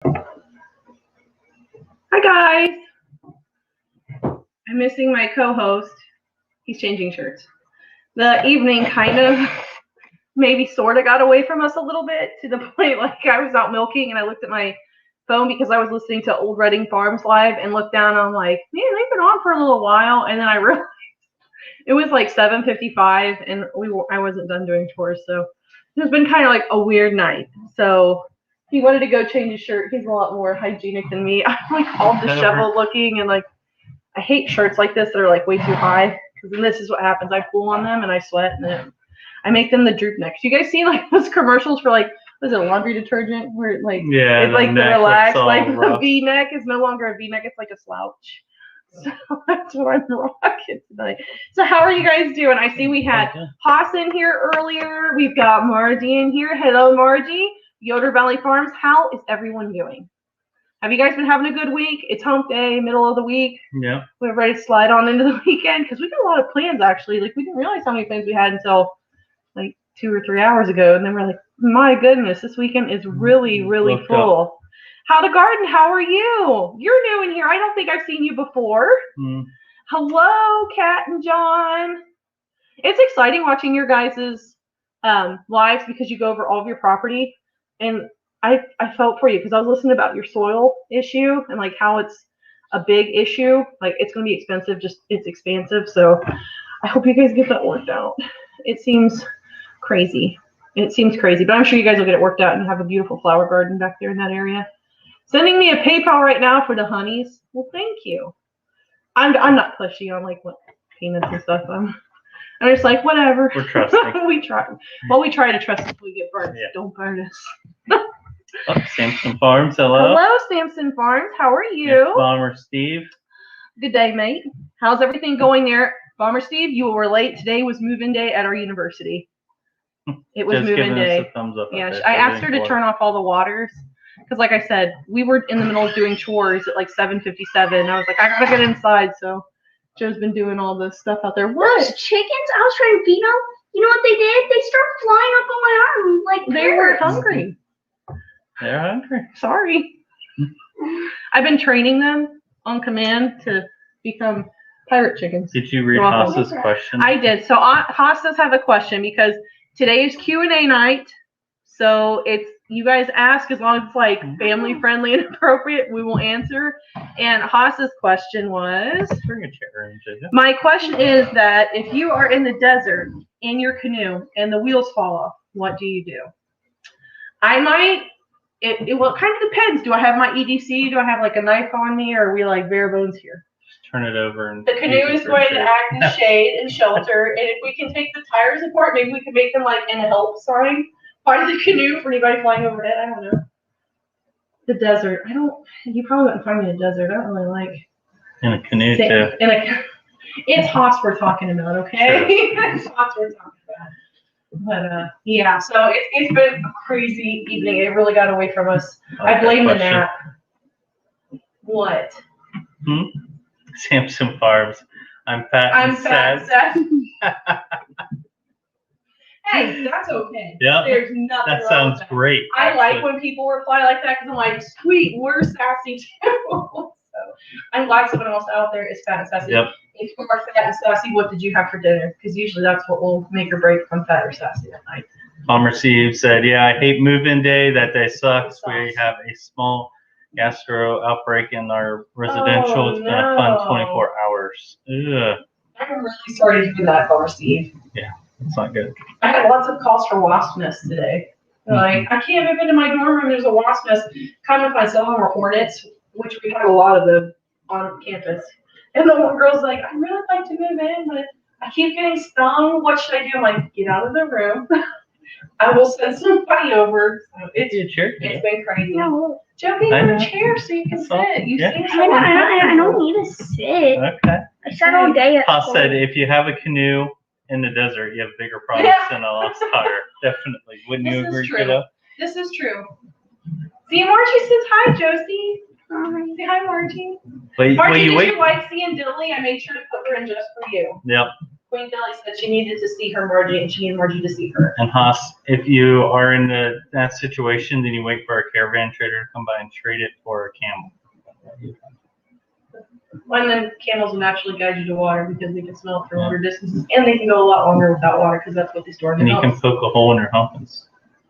Hi guys. I'm missing my co-host. He's changing shirts. The evening kind of maybe sort of got away from us a little bit to the point like I was out milking and I looked at my phone because I was listening to Old Reading Farms Live and looked down and I'm like, man, they've been on for a little while. And then I realized it was like 7:55 and I wasn't done doing chores. So it's been kind of like a weird night. So he wanted to go change his shirt. He's a lot more hygienic than me. I'm like all disheveled looking and like I hate shirts like this that are like way too high because then this is what happens. I pull on them and I sweat and then I make them the droop necks. You guys see like those commercials for like, what is it, laundry detergent where it like it's like the relaxed, like the V neck is no longer a V neck, it's like a slouch. So that's what I'm rocking tonight. So how are you guys doing? I see we had Haas in here earlier. We've got Margie in here. Hello, Margie. Yoder Valley Farms. How is everyone doing? Have you guys been having a good week? It's hump day, middle of the week. Yeah. We're ready to slide on into the weekend because we got a lot of plans actually. Like we didn't realize how many plans we had until like 2 or 3 hours ago. And then we're like, my goodness, this weekend is really, really full. How the garden? How are you? You're new in here. I don't think I've seen you before. Hello, Kat and John. It's exciting watching your guys' lives because you go over all of your property. And I felt for you because I was listening about your soil issue and like how it's a big issue. Like it's going to be expensive, just it's expansive. So I hope you guys get that worked out. It seems crazy. But I'm sure you guys will get it worked out and have a beautiful flower garden back there in that area. Sending me a PayPal right now for the honeys. Well, thank you. I'm not pushy on like what payments and stuff. I'm just like whatever. We're trusting. we try. Well, we try to trust if we get burned. Yeah. Don't burn us. Samson Farms. Hello. Hello, Samson Farms. How are you? Yes, Bomber Steve. Good day, mate. How's everything going there, Bomber Steve? You will relate. Today was move-in day at our university. It was move-in day. Us a thumbs up. Yeah, I asked her to turn off all the waters. Because like I said, we were in the middle of doing chores at like 7:57. I was like, I gotta get inside. So Joe's been doing all this stuff out there. What? Those chickens I was trying to feed them, you know what they did? They started flying up on my arm like they were hungry. They're hungry. Sorry. I've been training them on command to become pirate chickens. Did you read Haas's question? I did. So Haas does have a question because today is Q&A night. So it's you guys ask as long as it's like family friendly and appropriate, we will answer. And Haas's question was, bring a chair in, Jacob. My question is that if you are in the desert in your canoe and the wheels fall off, what do you do? I might. It kind of depends. Do I have my EDC? Do I have like a knife on me, or are we like bare bones here? Just turn it over and. The canoe is going to act as shade and shelter, and if we can take the tires apart, maybe we can make them like in a help sign. Part of the canoe for anybody flying overhead. I don't know. The desert. You probably wouldn't find me in a desert. I don't really like. In a canoe too. It's Haas we're talking about, okay? Sure. It's Haas we're talking about. But yeah, so it's been a crazy evening. It really got away from us. I blame the nap. What? Samson Farms. I'm fat and sad. Hey, that's okay. Yeah. There's nothing that wrong sounds with that. great. I like when people reply like that because I'm like, sweet, we're sassy too. So I'm glad someone else out there is fat and sassy. Yep. If you are fat and sassy, what did you have for dinner? Because usually that's what will make or break if I'm fat or sassy that night. Bomber Steve said, yeah, I hate move-in day. That day sucks. We have a small gastro outbreak in our residential. It's been a fun 24 hours. Ugh. I'm really sorry to do that, Bomber Steve. Yeah. It's not good. I had lots of calls for wasp nests today. They're like, I can't move into my dorm room. There's a wasp nest. Kind of find some of them are hornets, which we have a lot of them on campus. And the one girl's like, I'd really like to move in, but I keep getting stung. What should I do? I'm like, get out of the room. I will send somebody over. So it's been crazy. No. Joe, get in a chair so you can sit. You seem so I don't need to sit. Okay. I sat all day at Haas said, if you have a canoe in the desert, you have bigger problems than a lost tire. Definitely. Wouldn't you agree, kiddo? This is true. See, Margie says hi, Josie. Hi. Say hi, Margie. Margie, did you like seeing Dilly? I made sure to put her in just for you. Yep. Queen Deli said she needed to see her Margie, and she needed Margie to see her. And Haas, if you are in that situation, then you wait for a caravan trader to come by and trade it for a camel. And then camels will naturally guide you to water because they can smell it for longer distances, and they can go a lot longer without water because that's what they store in And their you can bellies. poke a hole in your hump and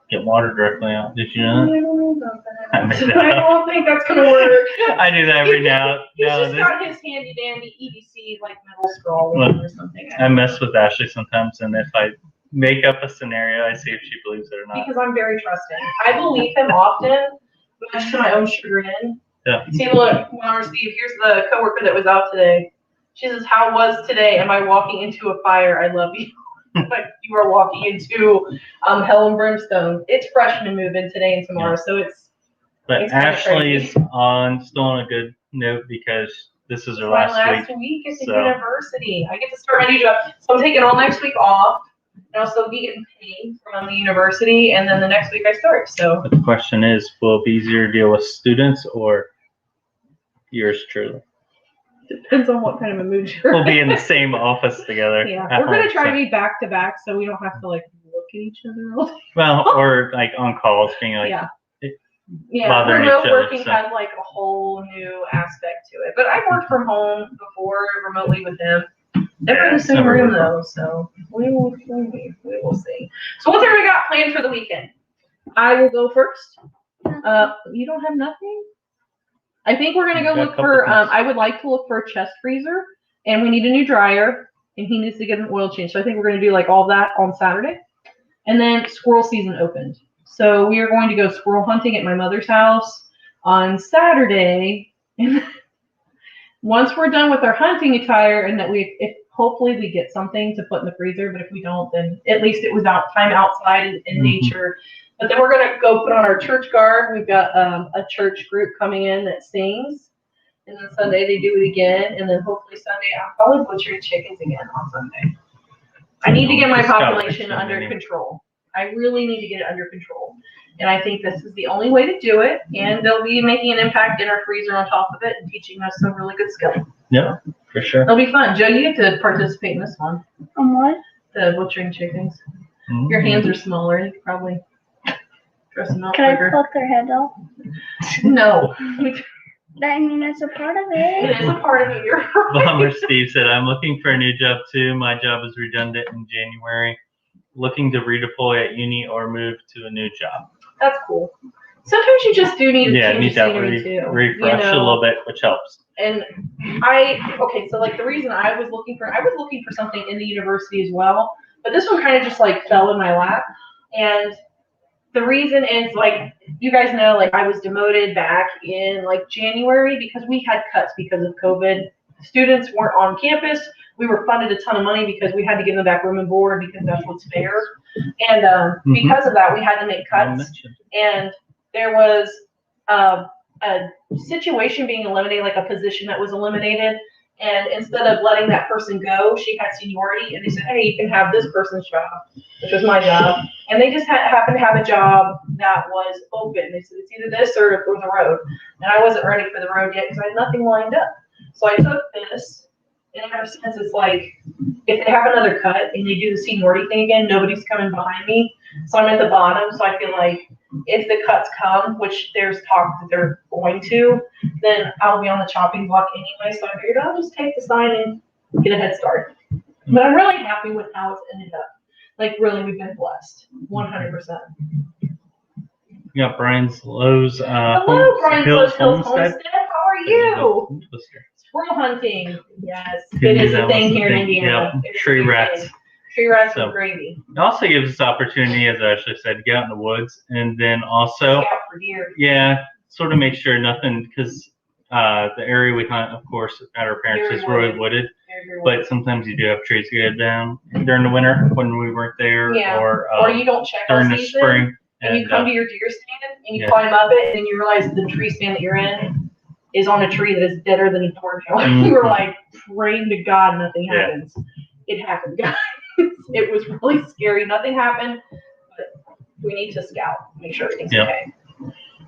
get water directly out. Did you know that? I don't know about that. I made that I up. don't think that's gonna work. I do that every now He's and just then. got his handy dandy EDC like metal scroll or something. I mess with Ashley sometimes, and if I make up a scenario, I see if she believes it or not. Because I'm very trusting. I believe him often, much to my own chagrin. Yeah. See, look, Steve, here's the coworker that was out today. She says, "How was today? Am I walking into a fire? I love you." Like you are walking into hell and brimstone. It's freshman move-in today and tomorrow, so it's. But It's kinda Ashley's crazy. still on a good note because this is her My last week. week at the so- university. I get to start my new job. So I'm taking all next week off, and I'll still be getting paid from the university, and then the next week I start. So But the question is, will it be easier to deal with students or yours truly? depends on what kind of a mood you're We'll be in. in the same office together. Yeah, at we're gonna home, try to so- be back to back, so we don't have to like look at each other all day. Well, or like on calls, being like, Yeah, bothering remote each other, working so- has like a whole new aspect to it. But I've worked from home before remotely with him. Never in the same never room worked. though, so we will see. So what's we got planned for the weekend? I will go first. You don't have nothing? I think we're gonna go I've got a look couple for. things. I would like to look for a chest freezer, and we need a new dryer, and he needs to get an oil change. So I think we're gonna do like all that on Saturday, and then squirrel season opened. So we are going to go squirrel hunting at my mother's house on Saturday. And once we're done with our hunting attire, and that if hopefully we get something to put in the freezer, but if we don't, then at least it was time outside in Mhm. nature. But then we're gonna go put on our church garb. We've got a church group coming in that sings, and then Sunday they do it again, and then hopefully Sunday I'll probably butcher chickens again on Sunday. I need to get my Just gotta population fix it, under maybe. control. I really need to get it under control. And I think this is the only way to do it. And they'll be making an impact in our freezer on top of it and teaching us some really good skills. Yeah, for sure. It'll be fun. Joe, you get to participate in this one. On what? The butchering chickens. Your hands are smaller. You could probably dress them out Can I quicker. pluck their head off? No. I mean, that's a part of It it. is a part of it. You're right. Bummer Steve said, I'm looking for a new job too. My job is redundant in January. Looking to redeploy at uni or move to a new job. That's cool. Sometimes you just do need a Yeah, change need of that scenery too. refresh a little bit, which helps. And so like the reason I was looking for something in the university as well, but this one kind of just like fell in my lap. And the reason is like, you guys know, like I was demoted back in like January because we had cuts because of COVID. Students weren't on campus. We were funded a ton of money because we had to give them back room and board because that's what's fair. And because of that, we had to make cuts. And there was a situation being eliminated, like a position that was eliminated. And instead of letting that person go, she had seniority, and they said, "Hey, you can have this person's job," which was my job. And they just happened to have a job that was open. They said it's either this or the road. And I wasn't ready for the road yet because I had nothing lined up. So I took this, and ever since it's like, if they have another cut and they do the seniority thing again, nobody's coming behind me. So I'm at the bottom. So I feel like if the cuts come, which there's talk that they're going to, then I'll be on the chopping block anyway. So I figured I'll just take the sign and get a head start. But I'm really happy with how it's ended up. Like really, we've been blessed, 100%. We got Bryan's Lowe's. Hello, Bryan Hills Homestead. Homestead. How are you? Squirrel hunting. Yes, it is a thing here in Indiana. Yep. It is a Tree big rats. thing. Tree rats So- with gravy. It also gives us opportunity, as I actually said, to get out in the woods, and then also, Scout for deer. yeah, sort of make sure nothing, because the area we hunt, of course, at our parents' Very is really wooded. wooded, Very, very but sometimes you do have trees go down during the winter when we weren't there, Yeah. or you don't check during on the season, spring. and you come to your deer stand and you yeah. climb up it, and then you realize the tree stand that you're in is on a tree that is deader than a doornail. Mhm. You were like praying to God nothing Yeah. happens. It happened, guys. It was really scary. Nothing happened, but we need to scout, make sure everything's Yeah. okay.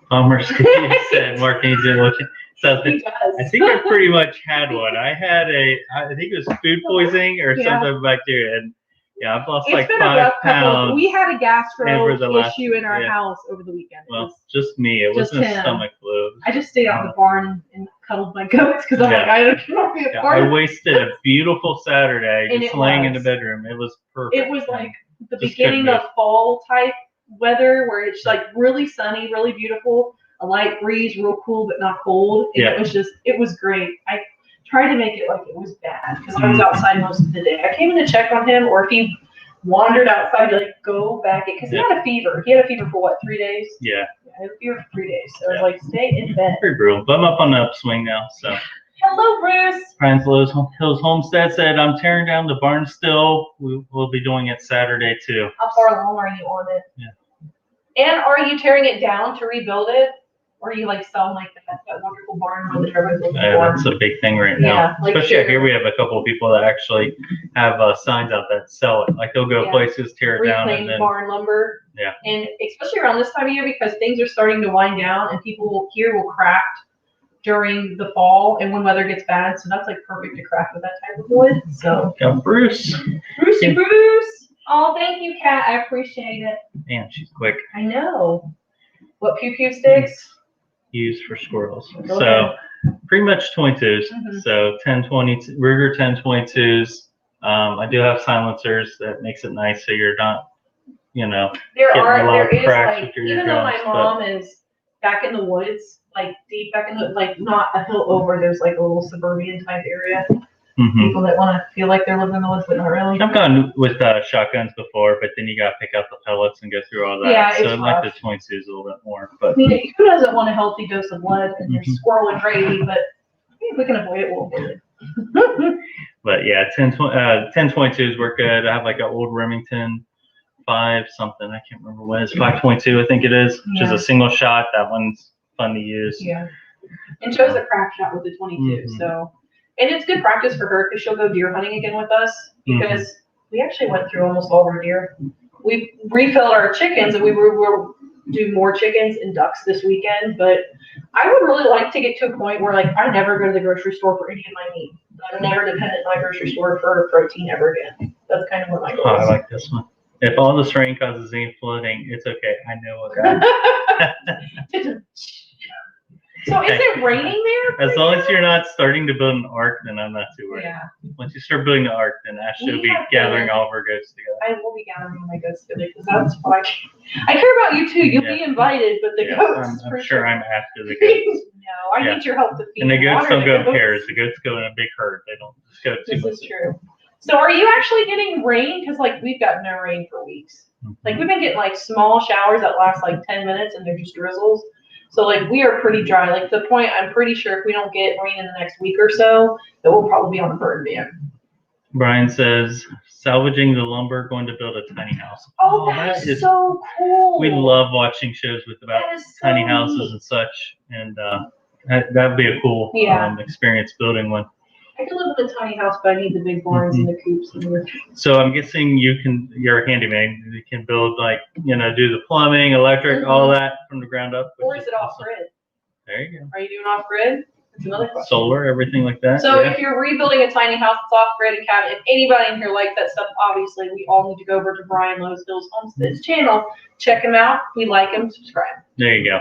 Bummer Steve said, Mark needs to look. So He does. I think I pretty much had one. I think it was food poisoning or some type of bacteria, and yeah, I've lost It's like been a 5 rough couple. pounds. We had a gastro over the last- issue in our yeah. house over the weekend. Well, just me. It just wasn't a him. stomach flu. I just stayed out in the barn and cuddled my goats because I'm Yeah. like, I don't want to be a Yeah, part I of wasted a beautiful Saturday And just it laying in the was. bedroom. It was perfect. It was like the Just beginning couldn't of fall type weather where it's like really sunny, really beautiful, a light breeze, real cool but not cold. And it was great. I tried to make it like it was bad because I was outside most of the day. I came in to check on him, or if he wandered outside to like go back in, because he had a fever. He had a fever for what, 3 days? Yeah. I had a fever for 3 days. So I was like, stay in bed. Pretty brutal. But I'm up on the upswing now, so. Hello, Bruce. Brian's Hills Homestead said, I'm tearing down the barn still. We'll be doing it Saturday too. How far along are you on it? Yeah. And are you tearing it down to rebuild it? Or are you like selling like that wonderful barn where the everyone's looking for? That's a big thing right now. Yeah, like especially here we have a couple of people that actually have signs out that sell it. Like they'll go places, tear it down, and reclaimed then barn lumber. Yeah. And especially around this time of year because things are starting to wind down and people here will craft during the fall and when weather gets bad. So that's like perfect to craft with that type of wood. So got Bruce. Bruce. Oh, thank you, Kat. I appreciate it. Man, she's quick. I know. What pew sticks? Used for squirrels. Go So ahead. pretty much 22s. So 1020 Ruger 1022s. I do have silencers that makes it nice so you're not, getting a lot of cracks like, with your even though my eardrums, mom is back in the woods, like deep back in the, like not a hill over, there's like a little suburban type area. People that want to feel like they're living in the woods, but not really. I've gone with shotguns before, but then you got to pick out the pellets and go through all that. Yeah, so it's I like rough. the 22s a little bit more. But I mean, who doesn't want a healthy dose of lead in their squirrel and gravy? But if we can avoid it, we'll avoid it. But yeah, 1022s work good. I have like an old Remington 5 something. I can't remember what it is. 522, I think it is, which is a single shot. That one's fun to use. Yeah. And Joe's a crack shot with the 22, so. And it's good practice for her because she'll go deer hunting again with us because we actually went through almost all of our deer. We refilled our chickens and we will do more chickens and ducks this weekend, but I would really like to get to a point where like I never go to the grocery store for any of my meat. I'm never dependent on my grocery store for protein ever again. That's kind of what my goal is. I like this one. If all this rain causes any flooding, it's okay. I know what. So is it raining there? As long as you're not starting to build an ark, then I'm not too worried. Yeah. Once you start building the ark, then Ashley will be gathering all of her goats together. I will be gathering my goats together because that's what I care about you too. You'll be invited, but the goats. I'm sure I'm after the goats. No, I need your help to feed. And the goats water don't go in goats. pairs. The goats go in a big herd. They don't just go too much. This is true. So are you actually getting rain? Because like we've got no rain for weeks. Like we've been getting like small showers that last like 10 minutes and they're just drizzles. So like we are pretty dry. Like to the point I'm pretty sure if we don't get rain in the next week or so, that we'll probably be on a burn ban. Brian says, salvaging the lumber, going to build a tiny house. Oh, that is so cool. We love watching shows with about tiny houses and such. And that would be a cool experience building one. I could live in a tiny house, but I need the big barns and the coops and everything. So I'm guessing you're a handyman. You can build like, do the plumbing, electric, all that from the ground up. Or is it off grid? There you go. Are you doing off grid? That's another question. Solar, everything like that. So if you're rebuilding a tiny house that's off grid and cabinet, if anybody in here likes that stuff, obviously we all need to go over to Bryan Loess Homestead's channel, check him out. We like him, subscribe. There you go.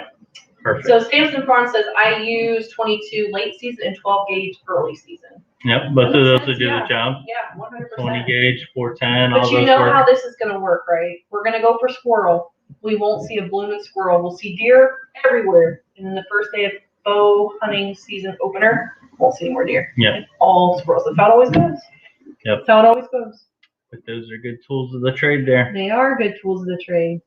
Perfect. So Stamson Farm says I use 22 late season and 12 gauge early season. Yep, both of those will do the job. Yeah, 100%. 20 gauge, 410, all But those you know work. how this is going to work, right? We're going to go for squirrel. We won't see a blooming squirrel. We'll see deer everywhere. And then the first day of bow hunting season opener, won't see any more deer. Yeah. All squirrels. That's how it always goes. Yep. That's how it always goes. But those are good tools of the trade there. They are good tools of the trade.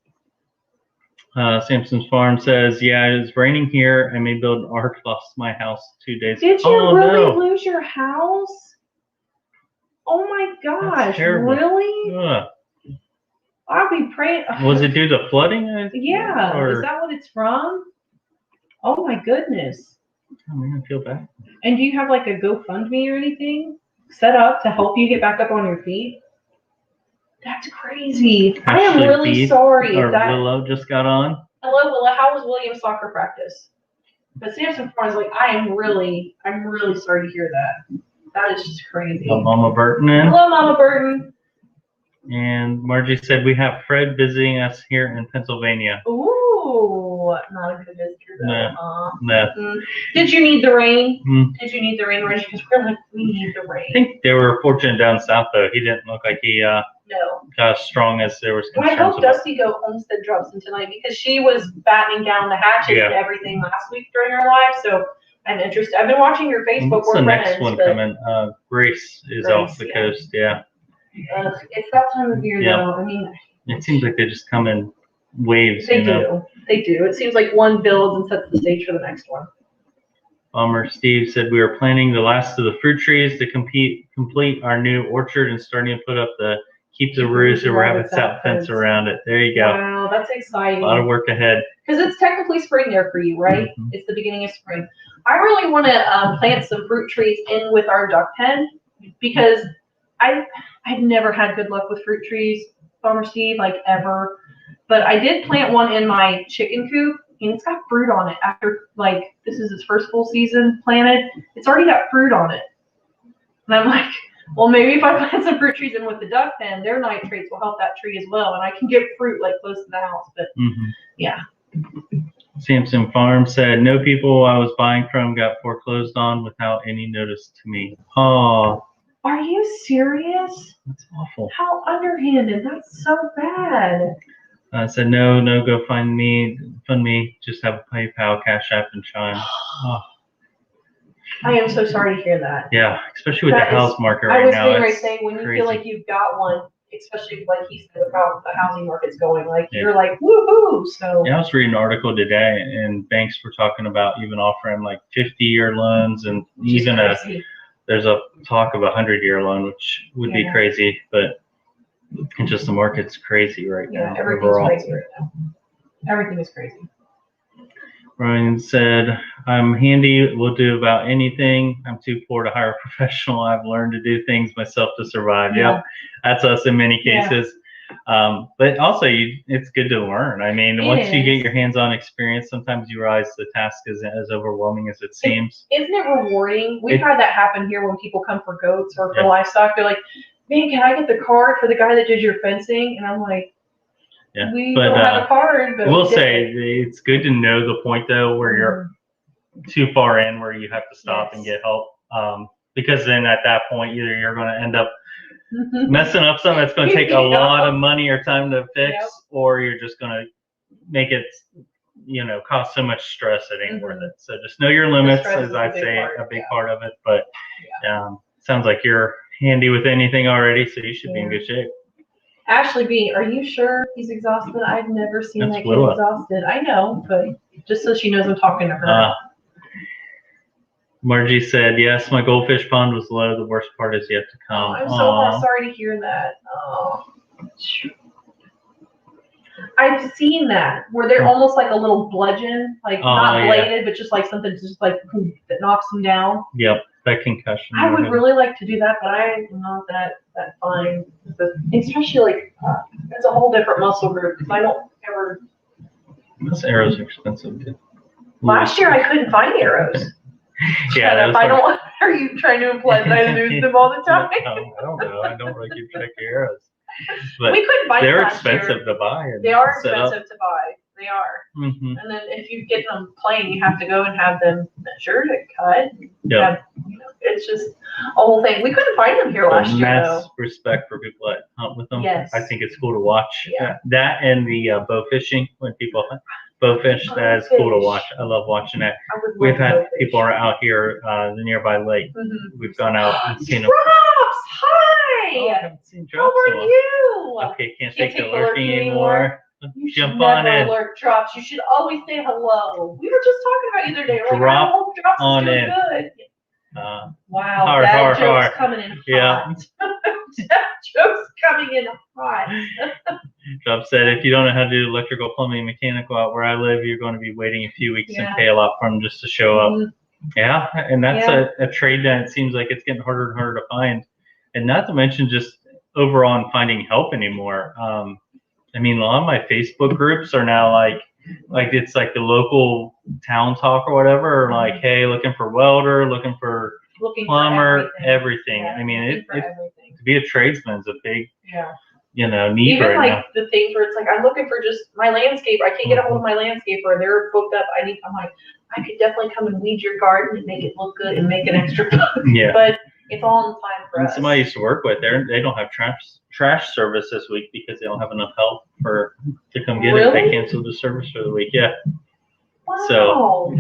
Samson's Farm says, yeah, it's raining here. I may build an ark. Lost my house 2 days ago. Did you really lose your house? Oh my gosh, really? Ugh. I'll be praying. Was it due to flooding? Yeah. Or... Is that what it's from? Oh my goodness. I'm gonna feel bad. And do you have like a GoFundMe or anything set up to help you get back up on your feet? That's crazy. I am really sorry. Willow just got on. Hello, Willow. How was William's soccer practice? But Samson Farms, like, I'm really sorry to hear that. That is just crazy. Mama Burton in. Hello, Mama Burton. And Margie said we have Fred visiting us here in Pennsylvania. Ooh, not a good visitor though. No. Did you need the rain? Did you need the rain, Reggie? Because we're like, we need the rain. I think they were fortunate down south though. He didn't look like he No. got as strong as there was And I concerns hope about. Dusty Goat Homestead drops in tonight because she was battening down the hatches and everything last week during her live. So I'm interested. I've been watching your Facebook. What's the next one coming? Grace is off the coast. Yeah. It's that time of year though. I mean, it seems like they just come in waves. They do. They do. It seems like one builds and sets the stage for the next one. Bomber Steve said we are planting the last of the fruit trees to complete our new orchard and starting to put up the keep the roost or rabbits out fence around it. There you go. Wow, that's exciting. A lot of work ahead. Because it's technically spring there for you, right? Mm-hmm. It's the beginning of spring. I really want to plant some fruit trees in with our duck pen because I've never had good luck with fruit trees, Farmer Steve, like ever. But I did plant one in my chicken coop, and it's got fruit on it. After, like, this is its first full season planted, it's already got fruit on it. And I'm like, well, maybe if I plant some fruit trees in with the duck pen, their nitrates will help that tree as well, and I can get fruit, like, close to the house. But, yeah. Samson Farm said, no people I was buying from got foreclosed on without any notice to me. Oh. Are you serious? That's awful. How underhanded. That's so bad. I said, no, go fund me, just have a PayPal, Cash App, and Chime. Oh. I am so sorry to hear that. Yeah, especially with the house market right now. I was saying, when you feel like you've got one, especially like he said about the housing market's going, like you're like, woohoo! So yeah, I was reading an article today, and banks were talking about even offering like 50-year loans, and even there's a talk of a 100-year loan, which would be crazy, but it's just the market's crazy right now. Yeah, everything's crazy right now. Everything is crazy. Bryan said, I'm handy, will do about anything. I'm too poor to hire a professional. I've learned to do things myself to survive. Yeah. Yep, that's us in many cases. Yeah. But also, it's good to learn. I mean, once you get your hands-on experience, sometimes you realize the task isn't as overwhelming as it seems. Isn't it rewarding? We've had that happen here when people come for goats or for livestock. They're like, man, can I get the card for the guy that did your fencing? And I'm like, we don't have a card. But we'll say it's good to know the point, though, where you're too far in, where you have to stop and get help. Because then at that point, either you're going to end up messing up something that's going to take a lot of money or time to fix, or you're just going to make it, cause so much stress it ain't worth it. So just know your limits, as I'd say, a big part of it. But sounds like you're handy with anything already, so you should be in good shape. Ashley B, are you sure he's exhausted? I've never seen that kid exhausted. I know, but just so she knows I'm talking to her. Margie said, yes, my goldfish pond was low. The worst part is yet to come. I'm so sorry to hear that. Oh. I've seen that, where they're almost like a little bludgeon, like not bladed, but just like something just like that knocks them down. Yep, that concussion. I would really like to do that, but I'm not that fine. Especially like, it's a whole different muscle group, because I don't ever. Those arrows are expensive, too. Last year I couldn't find arrows. Yeah, if I don't. Are you trying to imply that I lose them all the time? No, I don't know. I don't really keep track of arrows. But we couldn't buy them. They're expensive to buy. They are expensive to buy. They are. Mm-hmm. And then if you get them plain, you have to go and have them measured and cut. Yeah. It's just a whole thing. We couldn't find them here last year. Though. Respect for people that hunt with them. Yes. I think it's cool to watch. Yeah. That and the bow fishing, when people hunt bow fish, that is cool to watch. I love watching that. We've had people out here, the nearby lake. Mm-hmm. We've gone out and seen them. Drops! Hi! Oh, I haven't seen Drops. How are you? Okay, can't take the lurking anymore. You Jump should on never in. Alert Drops. You should always say hello. We were just talking about you the other day. We're like, I hope Drops is doing good. Wow, that joke's coming in hot. Yeah. That joke's coming in hot. Drops said, if you don't know how to do electrical, plumbing, mechanical out where I live, you're going to be waiting a few weeks and pay a lot for them just to show up. Yeah, and that's a trade that it seems like it's getting harder and harder to find. And not to mention just overall in finding help anymore. I mean, a lot of my Facebook groups are now like, like it's like the local town talk or whatever, or like, hey, looking for welder, looking for plumber, everything. Yeah, I mean, everything. to be a tradesman is a big, Yeah. need Even right like now. the things where it's like, I'm looking for just my landscaper. I can't get a hold of my landscaper. They're booked up. I'm like, I could definitely come and weed your garden and make it look good and make an extra buck. Yeah. But it's all in time for us. Somebody I used to work with there, they don't have trash service this week because they don't have enough help to come get it. They canceled the service for the week. Yeah. Wow. So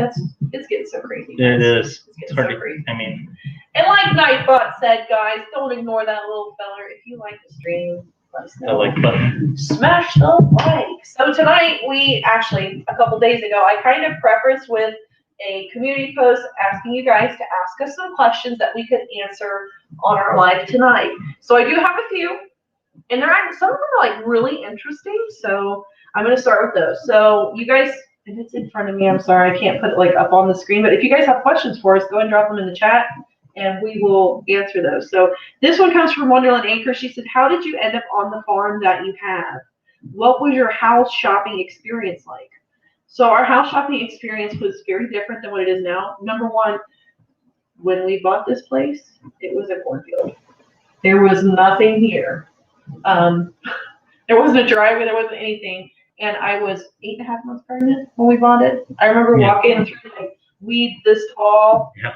it's getting so crazy. It is. It's hard so to, crazy. I mean, and like Nightbot said, guys, don't ignore that little feller. If you like the stream, let us know. the like button. Smash the like. So tonight, we actually, a couple days ago, I kind of prefaced with a community post asking you guys to ask us some questions that we could answer on our live tonight. So I do have a few, and some of them are like really interesting. So I'm going to start with those. So you guys, if it's in front of me, I'm sorry, I can't put it like up on the screen. But if you guys have questions for us, go ahead and drop them in the chat, and we will answer those. So this one comes from Wonderland Anchor. She said, how did you end up on the farm that you have? What was your house shopping experience like? So our house shopping experience was very different than what it is now. Number one, when we bought this place, it was a cornfield. There was nothing here. There wasn't a driveway, there wasn't anything. And I was 8.5 months pregnant when we bought it. I remember walking through like weeds this tall. Yeah.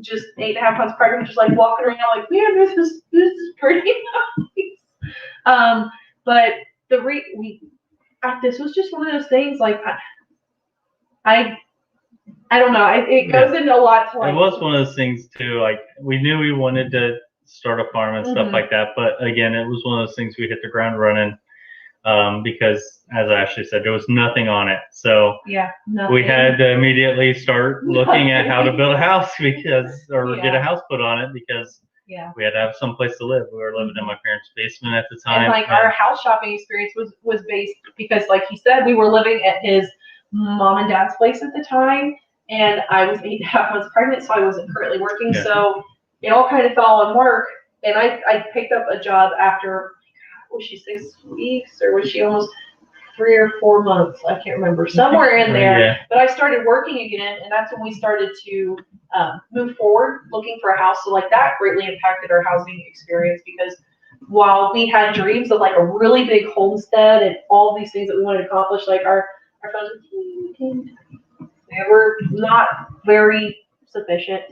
Just 8.5 months pregnant, just like walking around like, man, this is pretty nice. But this was just one of those things like I don't know. It goes into a lot to like. It was one of those things too. Like we knew we wanted to start a farm and stuff like that, but again, it was one of those things we hit the ground running because, as Ashley said, there was nothing on it. So we had to immediately start looking at how to build a house get a house put on it because we had to have some place to live. We were living in my parents' basement at the time. And like our house shopping experience was based because, like he said, we were living at his mom and dad's place at the time, and I was 8.5 months pregnant, so I wasn't currently working. So it all kind of fell on work, and I picked up a job after, was she 6 weeks or was she almost 3 or 4 months? I can't remember, somewhere in there. But I started working again, and that's when we started to move forward looking for a house. So like that greatly impacted our housing experience because while we had dreams of like a really big homestead and all these things that we wanted to accomplish, like our funds they were not very sufficient.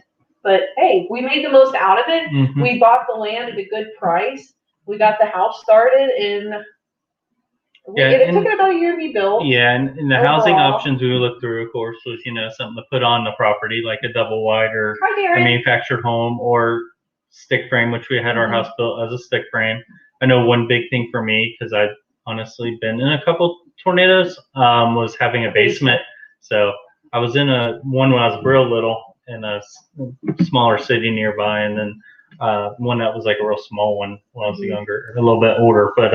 But hey, we made the most out of it. Mm-hmm. We bought the land at a good price. We got the house started it took it about a year to be built. Yeah, and the housing options we looked through, of course, was something to put on the property, like a double wide or a manufactured home or stick frame, which we had our house built as a stick frame. I know one big thing for me, because I've honestly been in a couple tornadoes, was having a basement. So I was in one when I was real little in a smaller city nearby, and then one that was like a real small one when I was younger, a little bit older. But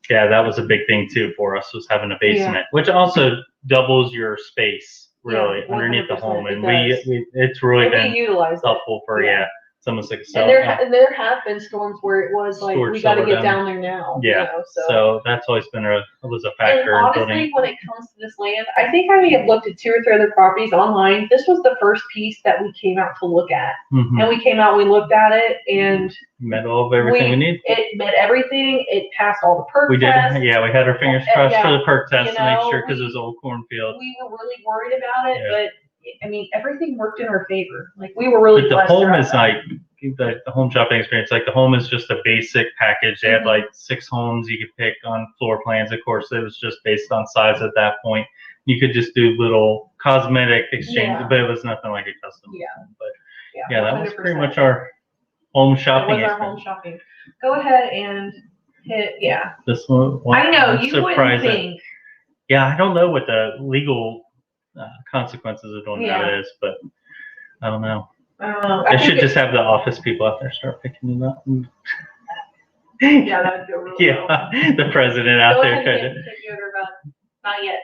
that was a big thing too for us, was having a basement, which also doubles your space really underneath the home, and it's really been helpful for it's almost like a cell. And there have been storms where it was like we got to get down there now. Yeah, so that's always been a factor. And honestly, when it comes to this land, I think I may have looked at 2 or 3 other properties online. This was the first piece that we came out to look at, and we came out, we looked at it, and met all of everything we need. It met everything. It passed all the perk tests. We had our fingers crossed for the perk test to make sure, because it was old cornfield. We were really worried about it, but I mean, everything worked in our favor. Like we were really blessed. The home is like the home shopping experience. Like the home is just a basic package. They had like 6 homes you could pick on floor plans. Of course, it was just based on size at that point. You could just do little cosmetic exchanges, but it was nothing like a custom home. But that was pretty much our home shopping experience. Our home shopping. Go ahead and hit this one. I know you wouldn't think. Yeah, I don't know what the legal consequences of doing that is, but I don't know. I should just have the office people out there start picking them up. That'd go really well. The president out there kind of. Not yet.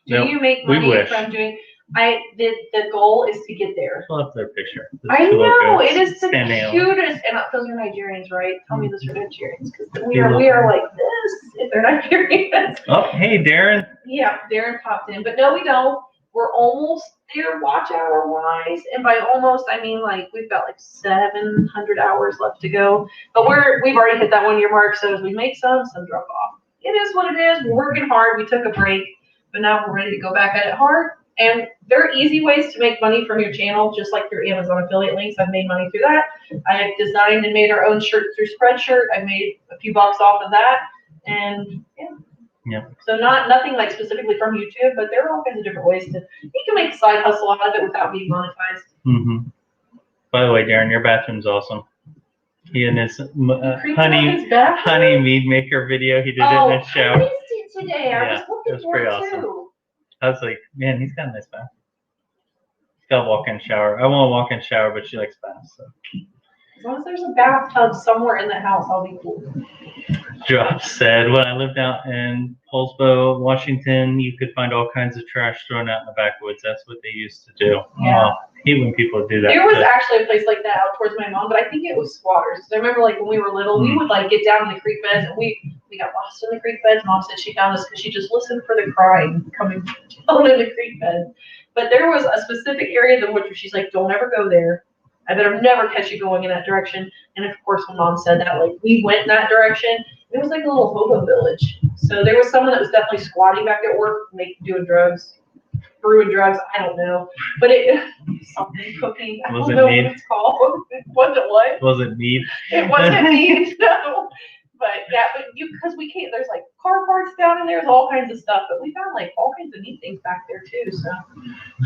Do you make we money wish. from doing? The goal is to get there. I love their picture. I know it is the cutest, and those are Nigerians, right? Tell me those are Nigerians, because we are like this if they're Nigerians. Oh, hey, Darren. Yeah, Darren popped in, but no, we don't. We're almost there watch hour wise, and by almost I mean like we've got like 700 hours left to go. But we've already hit that 1 year mark, so as we make some drop off. It is what it is. We're working hard. We took a break, but now we're ready to go back at it hard. And there are easy ways to make money from your channel, just like through Amazon affiliate links. I've made money through that. I have designed and made our own shirt through Spreadshirt. I've made a few bucks off of that, and yeah. Yeah. So nothing like specifically from YouTube, but there are all kinds of different ways to you can make a side hustle out of it without being monetized. Mm-hmm. By the way, Darren, your bathroom's awesome. He and his honey mead maker video, he did it in his shower. I missed it today. I was looking for it awesome. too. I was like, man, he's got a nice bath. He's got a walk-in shower. I want a walk-in shower, but she likes baths. So. As long as there's a bathtub somewhere in the house, I'll be cool. Drop said, when I lived out in Paulsbo, Washington, you could find all kinds of trash thrown out in the backwoods. That's what they used to do. Yeah. I hate when people do that. There was actually a place like that out towards my mom, but I think it was squatters. Because I remember like when we were little, we would like get down in the creek beds, and we got lost in the creek beds. Mom said she found us because she just listened for the crying coming down in the creek bed. But there was a specific area in the woods where she's like, don't ever go there. I better never catch you going in that direction. And of course, when Mom said that, like we went in that direction. It was like a little hobo village. So there was someone that was definitely squatting back at work, doing drugs, brewing drugs. I don't know, but something cooking. I don't know what it's called. It wasn't what? Was it mead? It wasn't mead. No. But yeah, because we can't. There's like car parts down in there. There's all kinds of stuff. But we found like all kinds of neat things back there too. So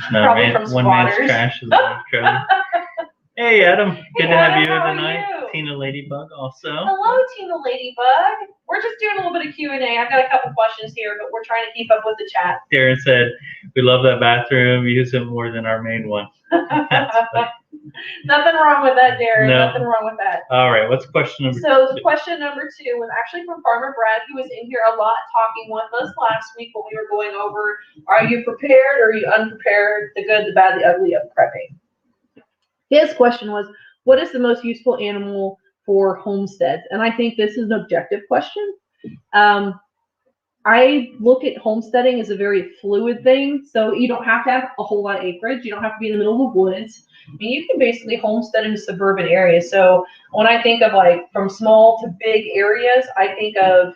probably from one squatters. Man's trash is Hey, Adam. Good to have you Adam, how are tonight. you? Tina Ladybug also. Hello, Tina Ladybug. We're just doing a little bit of Q&A. I've got a couple questions here, but we're trying to keep up with the chat. Darren said, we love that bathroom. We use it more than our main one. Nothing wrong with that, Darren. No. Nothing wrong with that. All right, what's question number So two? question number 2 was actually from Farmer Brad, who was in here a lot talking with us last week when we were going over, are you prepared or are you unprepared, the good, the bad, the ugly of prepping? His question was, what is the most useful animal for homesteads? And I think this is an objective question. I look at homesteading as a very fluid thing. So you don't have to have a whole lot of acreage. You don't have to be in the middle of the woods. I mean, you can basically homestead in suburban areas. So when I think of like from small to big areas, I think of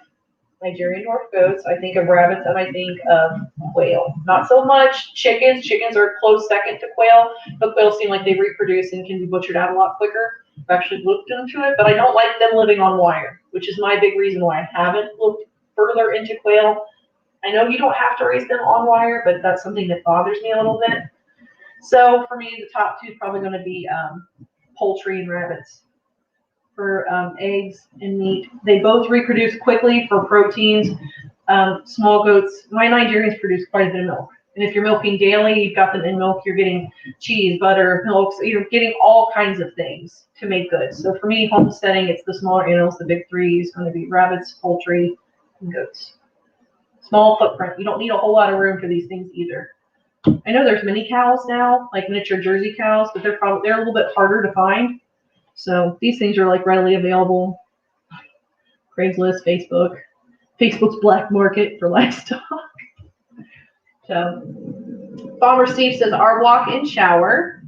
Nigerian North goats, I think of rabbits, and I think of quail. Not so much chickens. Chickens are a close second to quail, but quail seem like they reproduce and can be butchered out a lot quicker. I've actually looked into it, but I don't like them living on wire, which is my big reason why I haven't looked further into quail. I know you don't have to raise them on wire, but that's something that bothers me a little bit. So for me, the top 2 is probably going to be poultry and rabbits. For eggs and meat. They both reproduce quickly for proteins. Small goats, my Nigerians produce quite a bit of milk. And if you're milking daily, you've got them in milk, you're getting cheese, butter, milk, so you're getting all kinds of things to make good. So for me, homesteading, it's the smaller animals, the big 3 is going to be rabbits, poultry, and goats. Small footprint. You don't need a whole lot of room for these things either. I know there's mini cows now, like miniature Jersey cows, but they're a little bit harder to find. So these things are like readily available. Craigslist, Facebook's black market for livestock. So Bomber Steve says our walk-in shower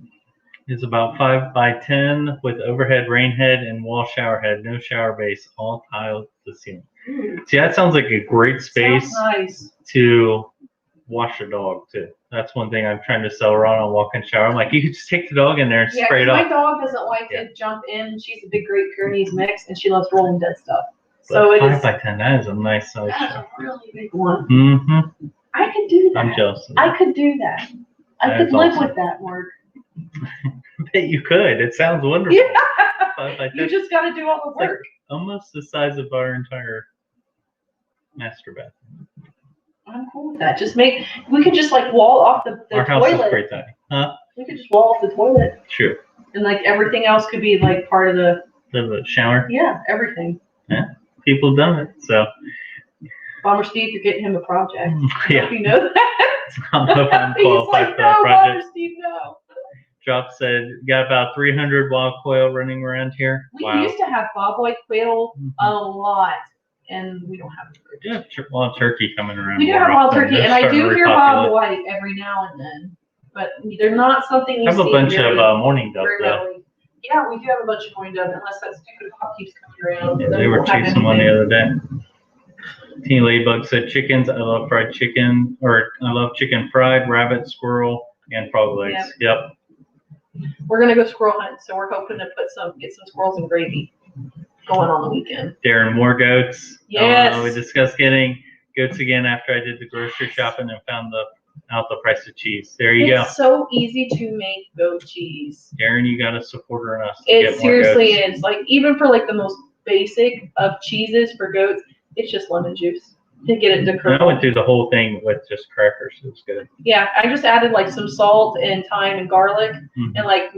is about 5 by 10 with overhead rain head and wall shower head, no shower base, all tiled to the ceiling. See, that sounds like a great space nice. to wash a dog too. That's one thing I'm trying to sell her on a walk-in shower. I'm like, you could just take the dog in there and spray it off. My dog doesn't like to jump in. She's a big Great Pyrenees mix, and she loves rolling dead stuff. So it 5 by 10, that is a nice size. That's a really big one. Mm-hmm. I could do that. I'm jealous of that. I could do that. I could live with that, Mark. I bet you could. It sounds wonderful. Yeah. 5 by 10. You just got to do all the work. Like almost the size of our entire master bathroom. I'm cool with that. We could just like wall off the our toilet. house is pretty tiny. Huh? We could just wall off the toilet. True. And like everything else could be like part of the shower. Yeah, everything. Yeah. People have done it. So Bomber Steve, you're getting him a project. Yeah. You know that? I don't know if I'm qualified for that no, project. Bomber Steve, no. Drop said, got about 300 wild quail running around here. We used to have bobwhite quail a lot. and we don't have any birds. Yeah, wild turkey coming around. We do more have wild often. turkey, They're and I starting do to hear repopulate. bobwhite every now and then, but they're not something you I have a see bunch very, of mourning doves very though. readily. Yeah, we do have a bunch of mourning doves, unless that stupid hawk keeps coming around. Yeah, then they we were won't have chasing one the anything. other day. Teen Ladybug said chickens. I love fried chicken, or I love chicken fried, rabbit, squirrel, and frog legs. Yep. We're gonna go squirrel hunt, so we're hoping to get some squirrels and gravy going on the weekend. Darren, more goats. Yes. We discussed getting goats again after I did the grocery shopping and found out the price of cheese. There you go. It's so easy to make goat cheese. Darren, you got a supporter in us. To It get more seriously goats. is. Like, even for like the most basic of cheeses for goats, it's just lemon juice to get it to And I curdle. went through the whole thing with just crackers. It was good. Yeah, I just added like some salt and thyme and garlic and like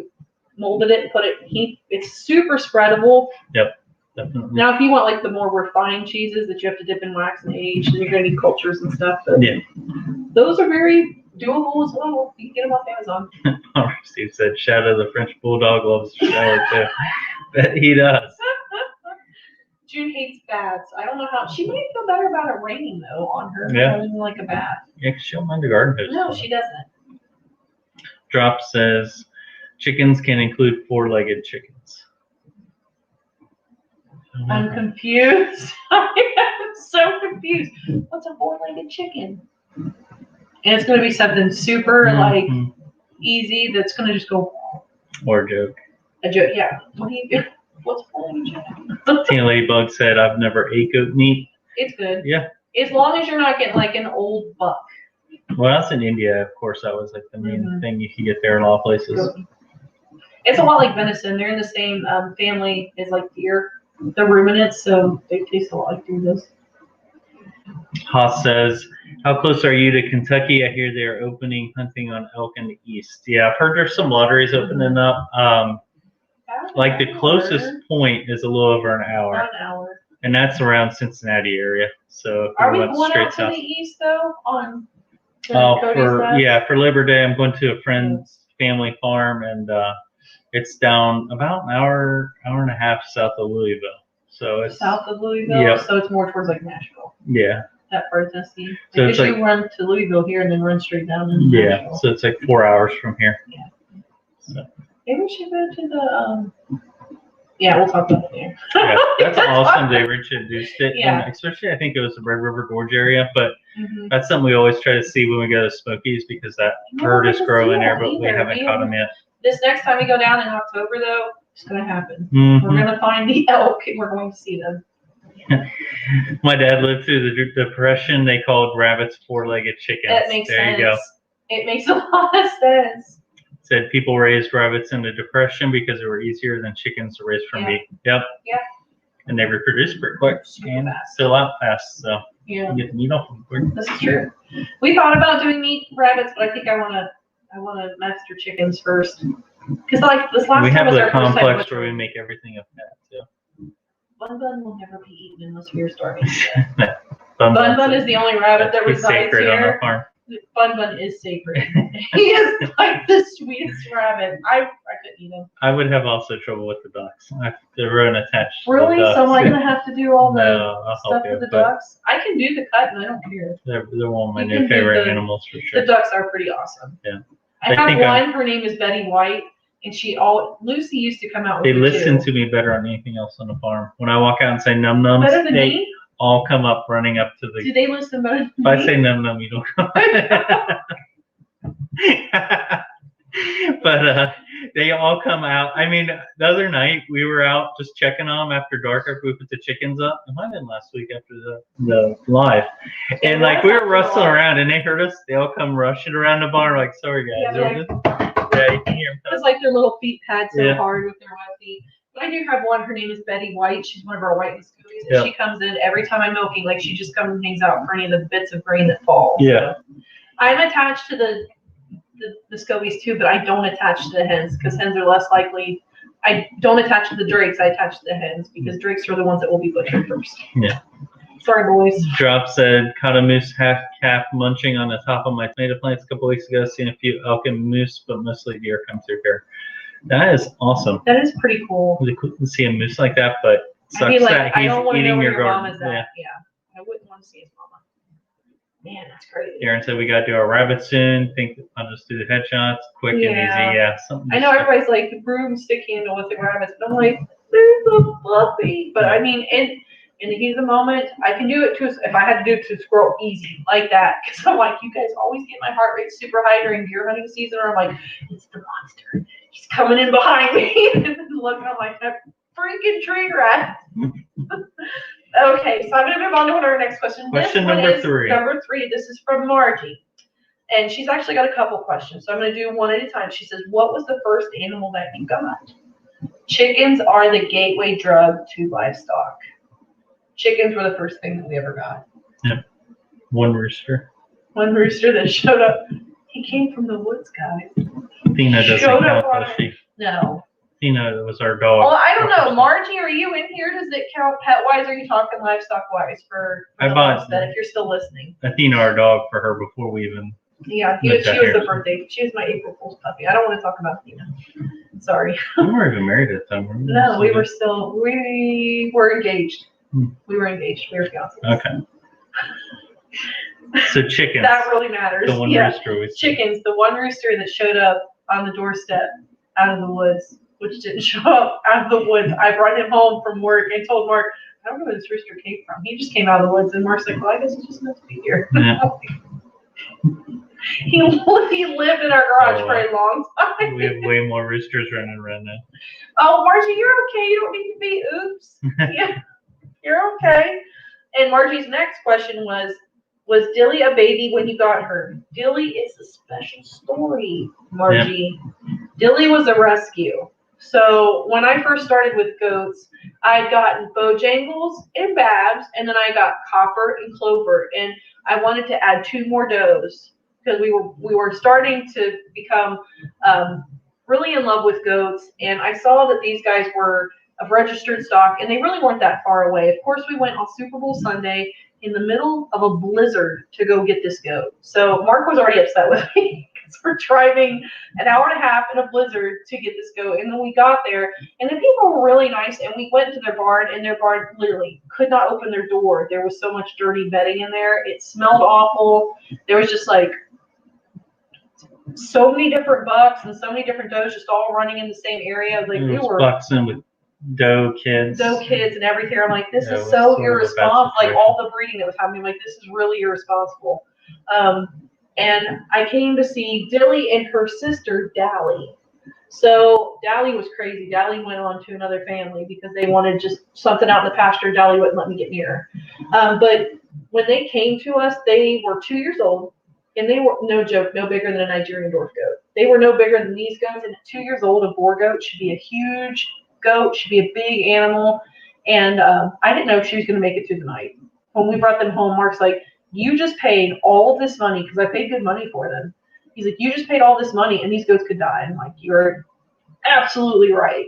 molded it and put it heat. It's super spreadable. Definitely. Now, if you want like the more refined cheeses that you have to dip in wax and age, then you're gonna need cultures and stuff. But Yeah. those are very doable as well. You can get them off Amazon. Oh, Steve said, Shadow the French Bulldog loves to shower too. Bet he does. June hates baths. I don't know how. She might feel better about it raining though on her Yeah. rather than like a bath. Yeah, 'cause she'll mind the garden hose. No, she doesn't. Drop says, chickens can include four-legged chickens. I'm confused. I am so confused. What's a four-legged chicken? And it's gonna be something super like Mhm. easy. That's gonna just go Or a joke. a joke. Yeah. What do you do? What's a four-legged chicken? Teen Ladybug said, I've never ate goat meat. It's good. Yeah. As long as you're not getting like an old buck. When I was in India, of course, that was like the main thing you can get there in a lot of places. It's a lot like venison. They're in the same family as like deer. They're ruminants, so they taste a lot like deer does. Haas says, how close are you to Kentucky? I hear they are opening hunting on elk in the east. Yeah, I've heard there's some lotteries opening up. Like the closest point is a little over an hour. About an hour. And that's around Cincinnati area. So if Are we you went going straight out to south. the east though? On For Labor Day, I'm going to a friend's family farm, and it's down about an hour and a half south of Louisville. So it's south of Louisville, Yep. so it's more towards like Nashville, yeah, that part of Tennessee. So I it's guess like- you run to Louisville here and then run straight down into yeah. Nashville. So it's like 4 hours from here. Maybe we should go to the. Yeah, we'll talk about it there. Yeah, that's awesome. They introduced it, Yeah. and especially I think it was the Red River Gorge area. But Mhm. that's something we always try to see when we go to Smokies because that Never herd get is to growing see there, that but we either. haven't caught them yet. This next time we go down in October, though, it's gonna happen. Mhm. We're gonna find the elk and we're going to see them. My dad lived through the Depression. They called rabbits four-legged chickens. That makes there sense. you go. It makes a lot of sense. Said people raised rabbits in the Depression because they were easier than chickens to raise for Yeah. meat. Yep. Yeah. And they reproduce pretty quick Super and fast. fill out fast. So Yeah, you get the meat off them quick. this is true. We thought about doing meat rabbits, but I think I wanna master chickens first. Cause like this last We time have was the our first time complex where we butchering. make everything of that too. Bun Bun will never be eaten unless we are starving. Bun Bun Bun is the only rabbit that He's resides sacred on our here. farm. Bun Bun is sacred. He is like the sweetest rabbit. I couldn't eat him. I would have also trouble with the ducks. They're unattached. to the Really? ducks. So am I gonna have to do all the No, I'll stuff help with you. the But ducks? I can do the cut and I don't care. they're one of my You new can do favorite the- animals for The sure. ducks are pretty awesome. Yeah. I I have think one. Her name is Betty White, and Lucy used to come out with They her listen too. to me better on anything else on the farm. When I walk out and say num nums, Better than they me? all come up running up to Do the. they listen better than If I me? say num num, you don't come. But they all come out. I mean, the other night we were out just checking on them after dark after we put the chickens up. It might have been last week after the live. And like we were rustling around and they heard us. They all come rushing around the barn like, sorry guys. Yeah, Yeah, you can hear them. It's like their little feet pad so Yeah. hard with their wet feet. But I do have one. Her name is Betty White. She's one of our white Muscovies. And Yeah. she comes in every time I'm milking. Like she just comes and hangs out for any of the bits of grain that fall. Yeah. I'm attached to the scobies too, but I don't attach to the hens because hens are less likely. I don't attach to the drakes. I attach to the hens because drakes are the ones that will be butchered first. Yeah. Sorry, boys. Drop said, caught a moose half calf munching on the top of my tomato plants a couple weeks ago. Seen a few elk and moose, but mostly deer come through here. That is awesome. That is pretty cool. Really cool to see a moose like that, but Sucks I'd be like, that I he's don't want to know eating where your your mom garden. is at. Yeah. I wouldn't want to see his mama. Man, that's crazy. Aaron said we got to do our rabbit soon. Think I'll just do the headshots, quick and easy. Yeah, something. I know everybody's like the broomstick handle with the rabbits, but I'm like, there's a puppy. But I mean, in the heat of the moment, I can do it to if I had to do it to a squirrel, easy like that. Because I'm like, you guys always get my heart rate super high during deer hunting season, or I'm like, it's the monster. He's coming in behind me, and then looking, I'm like, that freaking tree rat. Okay, so I'm going to move on to our next question. Question this one number is 3. Number 3. This is from Margie. And she's actually got a couple questions. So I'm going to do one at a time. She says, what was the first animal that you got? Chickens are the gateway drug to livestock. Chickens were the first thing that we ever got. Yep. One rooster. One rooster that showed up. He came from the woods, guys. Tina doesn't Showed count up on though. She, No. Tina was our dog. Well, I don't know. Margie, are you in here? Does it count pet-wise, or are you talking livestock-wise for I bought that, if you're still listening? Athena, our dog, for her before we even. Yeah, she was the birthday. She was my April Fool's puppy. I don't want to talk about Athena. Sorry. We weren't even married at the time. No, we were engaged. We were engaged. We were fiancés. Okay. So chickens. That really matters. The one rooster was chickens. The one rooster that showed up on the doorstep out of the woods, which didn't show up out of the woods. I brought him home from work and told Mark, I don't know where this rooster came from. He just came out of the woods, and Mark's like, well, I guess he's just meant to be here. Yeah. He lived in our garage for a long time. We have way more roosters running around now. Oh, Margie, you're okay. You don't need to be. Oops. Yeah, you're okay. And Margie's next question was Dilly a baby when you got her? Dilly is a special story, Margie. Yep. Dilly was a rescue. So when I first started with goats, I'd gotten Bojangles and Babs, and then I got Copper and Clover, and I wanted to add 2 more does because we were starting to become really in love with goats, and I saw that these guys were of registered stock, and they really weren't that far away. Of course, we went on Super Bowl Sunday in the middle of a blizzard to go get this goat. So Mark was already upset with me because we're driving an hour and a half in a blizzard to get this goat. And then we got there, and the people were really nice, and we went to their barn, and their barn literally could not open their door. There was so much dirty bedding in there. It smelled awful. There was just like so many different bucks and so many different does just all running in the same area. Like we were bucks in with doe kids and everything. I'm like, this is so irresponsible. Like all the breeding that was happening, like this is really irresponsible. And I came to see Dilly and her sister Dally. So Dally was crazy. Dally went on to another family because they wanted just something out in the pasture. Dally wouldn't let me get near her. But when they came to us, they were 2 years old, and they were, no joke, no bigger than a Nigerian dwarf goat. They were no bigger than these goats. And at 2 years old, a boar goat should be a huge goat, should be a big animal. And I didn't know if she was going to make it through the night. When we brought them home, Mark's like, you just paid all of this money, because I paid good money for them. He's like, you just paid all this money, and these goats could die. I'm like, you're absolutely right.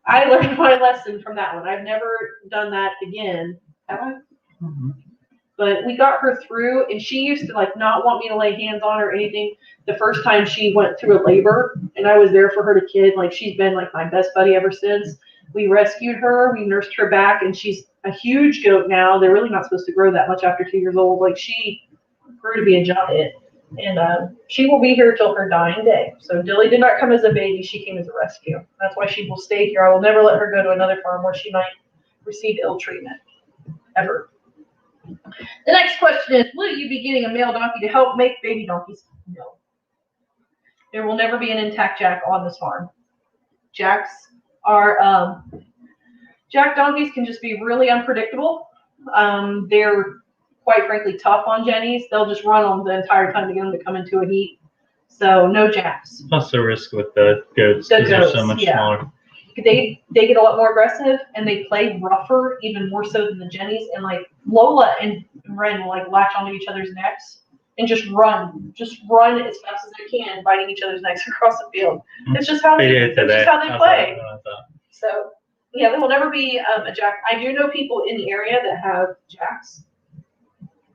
I learned my lesson from that one. I've never done that again. Have I? Mm-hmm. But we got her through, and she used to like not want me to lay hands on her or anything. The first time she went through a labor, and I was there for her to kid, like she's been like my best buddy ever since. We rescued her, we nursed her back, and she's a huge goat now. They're really not supposed to grow that much after 2 years old. Like she grew to be a giant, and she will be here till her dying day. So Dilly did not come as a baby; she came as a rescue. That's why she will stay here. I will never let her go to another farm where she might receive ill treatment, ever. The next question is, will you be getting a male donkey to help make baby donkeys? No. There will never be an intact jack on this farm. Jacks are, jack donkeys can just be really unpredictable. They're quite frankly tough on jennies. They'll just run them the entire time to get them to come into a heat. So no jacks. Plus the risk with the goats because they're so much smaller. They get a lot more aggressive, and they play rougher, even more so than the jennies. And like Lola and Ren will like latch onto each other's necks and just run as fast as they can, biting each other's necks across the field. It's just how they play. So yeah, there will never be a jack. I do know people in the area that have jacks.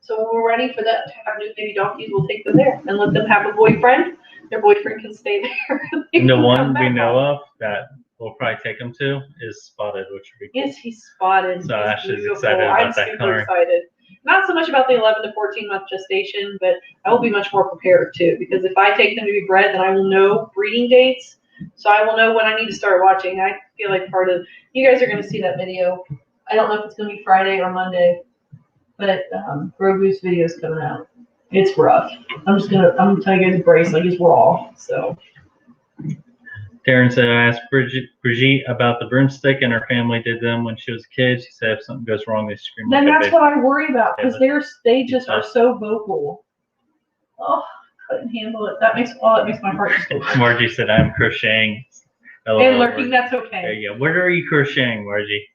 So when we're ready for that to have new baby donkeys, we'll take them there and let them have a boyfriend. Their boyfriend can stay there. The one we know of that we'll probably take him to is spotted, which would be cool. Yes, he's spotted. So He's Ashley's beautiful. excited about I'm that super coloring. excited. Not so much about the 11 to 14 month gestation, but I will be much more prepared too. Because if I take them to be bred, then I will know breeding dates. So I will know when I need to start watching. I feel like part of you guys are going to see that video. I don't know if it's going to be Friday or Monday, but Grogu's video is coming out. It's rough. I'm telling you guys, brace like it's raw. So. Darren said, I asked Brigitte about the broomstick, and her family did them when she was a kid. She said if something goes wrong, they scream. Then like that's what I worry about because they just are so vocal. Oh, couldn't handle it. That makes my heart just go. Margie said, I'm crocheting. And lurking, that's okay. There you go. What are you crocheting, Margie?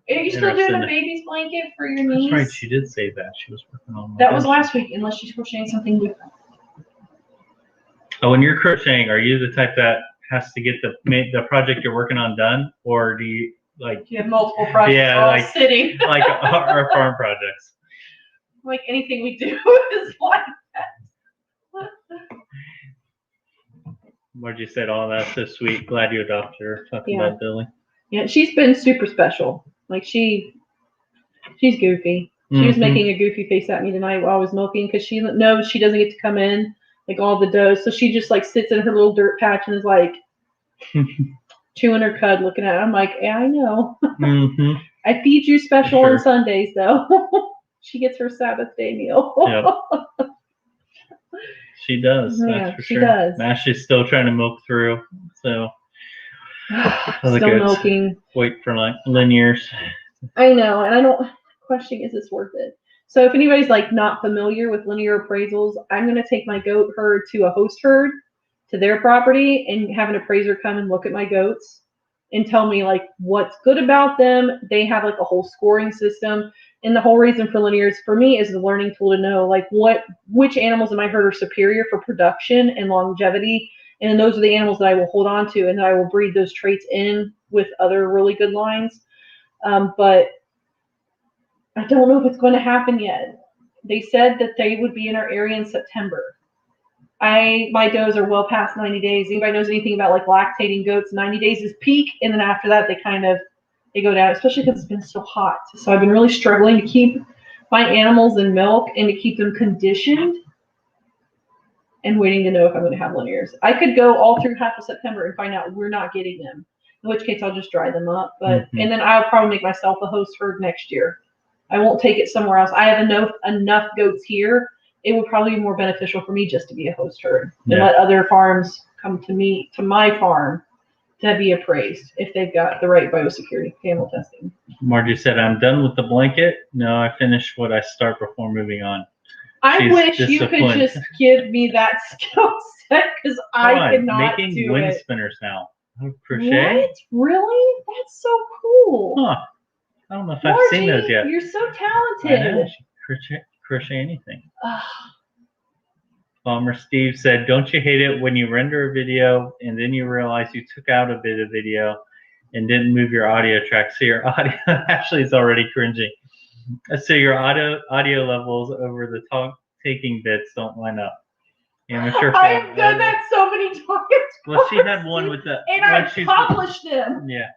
Are you still doing a baby's blanket for your niece? That's right, she did say that. She was working on that. Was last week, unless she's crocheting something different. Oh, when you're crocheting, are you the type that has to get the project you're working on done, or do you like? You have multiple projects all sitting. Like our farm projects. Like anything we do is like that. Margie said, "Oh, that's so sweet. Glad you adopted her." Talking about Billy. Yeah, she's been super special. Like she's goofy. She was making a goofy face at me tonight while I was milking because she knows she doesn't get to come in like all the does. So she just like sits in her little dirt patch and is like chewing her cud, looking at it. I'm like, yeah, I know. I feed you special on Sundays though. She gets her Sabbath day meal. Yep. She does. That's for she sure. does. Ashley's still trying to milk through. So still milking. Wait for like linears. I know, and I don't question is this worth it. So if anybody's like not familiar with linear appraisals, I'm gonna take my goat herd to a host herd to their property and have an appraiser come and look at my goats and tell me like what's good about them. They have like a whole scoring system. And the whole reason for linears for me is the learning tool to know like which animals in my herd are superior for production and longevity. And those are the animals that I will hold on to and that I will breed those traits in with other really good lines. But I don't know if it's going to happen yet. They said that they would be in our area in September. My does are well past 90 days. Anybody knows anything about like lactating goats? 90 days is peak, and then after that they go down, especially because it's been so hot. So I've been really struggling to keep my animals in milk and to keep them conditioned and waiting to know if I'm going to have linears. I could go all through half of September and find out we're not getting them, in which case I'll just dry them up. But and then I'll probably make myself a host herd next year. I won't take it somewhere else. I have enough goats here. It would probably be more beneficial for me just to be a host herd and let other farms come to my farm to be appraised if they've got the right biosecurity panel testing. Margie said, I'm done with the blanket. No, I finished what I start before moving on. I wish you could just give me that skill set because I could not do it. Making wind spinners now. Crochet? What? Really? That's so cool. Huh. I don't know if I've seen those yet. You're so talented. I know. Crochet anything. Farmer Steve said, don't you hate it when you render a video and then you realize you took out a bit of video and didn't move your audio track? So your audio actually is already cringing. So your audio levels over the taking bits don't line up. Amateur I have done that so many times. Well, she had one with the... And I published them. Yeah.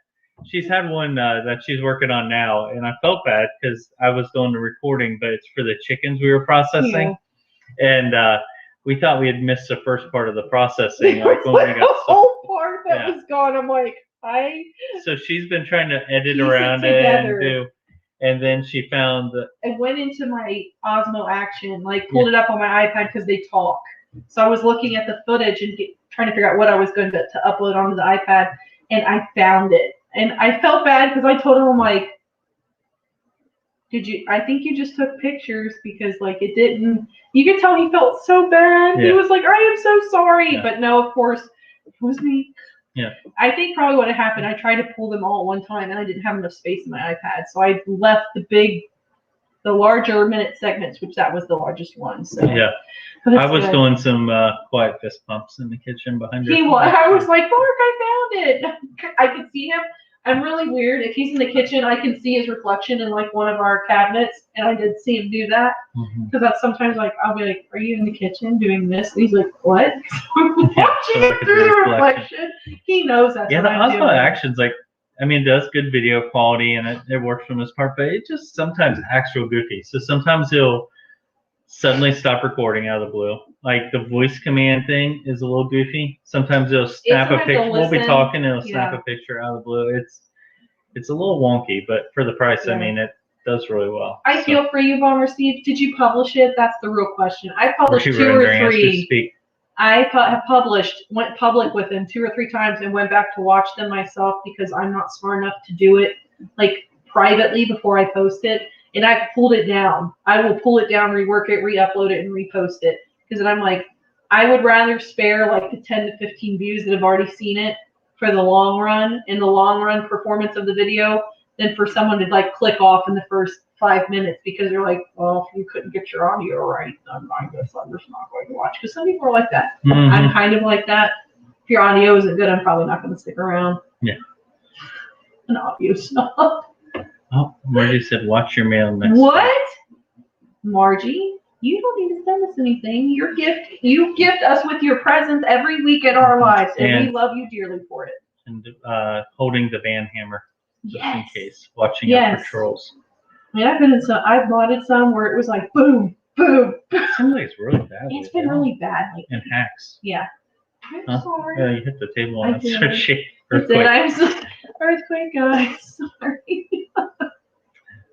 She's had one that she's working on now, and I felt bad because I was doing the recording, but it's for the chickens we were processing. Yeah. And we thought we had missed the first part of the processing. Like when we got the whole part that was gone. I'm like, So she's been trying to edit around it and do... And then she found that... I went into my Osmo Action, like pulled it up on my iPad because they talk. So I was looking at the footage and trying to figure out what I was going to upload onto the iPad, and I found it. And I felt bad because I told him, I'm like, I think you just took pictures because like it didn't, you could tell he felt so bad. Yeah. He was like, I am so sorry. Yeah. But no, of course, it was me. Yeah. I think probably what had happened, I tried to pull them all at one time and I didn't have enough space in my iPad. So I left the larger minute segments, which that was the largest one. So yeah. I was doing some quiet fist pumps in the kitchen behind her. I was like, Mark, I found it. I could see him. I'm really weird. If he's in the kitchen, I can see his reflection in like one of our cabinets, and I did see him do that. Because that's sometimes like I'll be like, "Are you in the kitchen doing this?" And he's like, "What?" I'm watching it through the reflection. He knows that's what I'm doing. Osmo Action's like, I mean, it does good video quality and it works for the most part, but it just sometimes acts real goofy. So sometimes he'll suddenly stop recording out of the blue. Like the voice command thing is a little goofy. Sometimes it'll snap a picture. We'll be talking and it'll snap a picture out of the blue. It's a little wonky, but for the price, I mean, it does really well. I feel for you, Bomber Steve. Did you publish it? That's the real question. I published 2 or 3. I have went public with them 2 or 3 times and went back to watch them myself because I'm not smart enough to do it like privately before I post it. And I pulled it down. I will pull it down, rework it, re-upload it, and repost it. Because then I'm like, I would rather spare like the 10 to 15 views that have already seen it for the long run and the long run performance of the video than for someone to like click off in the first 5 minutes because they're like, well, if you couldn't get your audio right, then I guess I'm just not going to watch. Because some people are like that. I'm kind of like that. If your audio isn't good, I'm probably not going to stick around. Yeah. An audio snob. Oh, Margie said, watch your mail next What? week. Margie, you don't need to send us anything. You gift us with your presence every week in our lives, and we love you dearly for it. And holding the band hammer, just in case, watching out for trolls. Yeah, I've bought some where it was like boom, boom. Somebody's really bad. It's been really bad lately. And hacks. Yeah. I'm sorry. Yeah, you hit the table and it started shaking. Earthquake, guys. Sorry.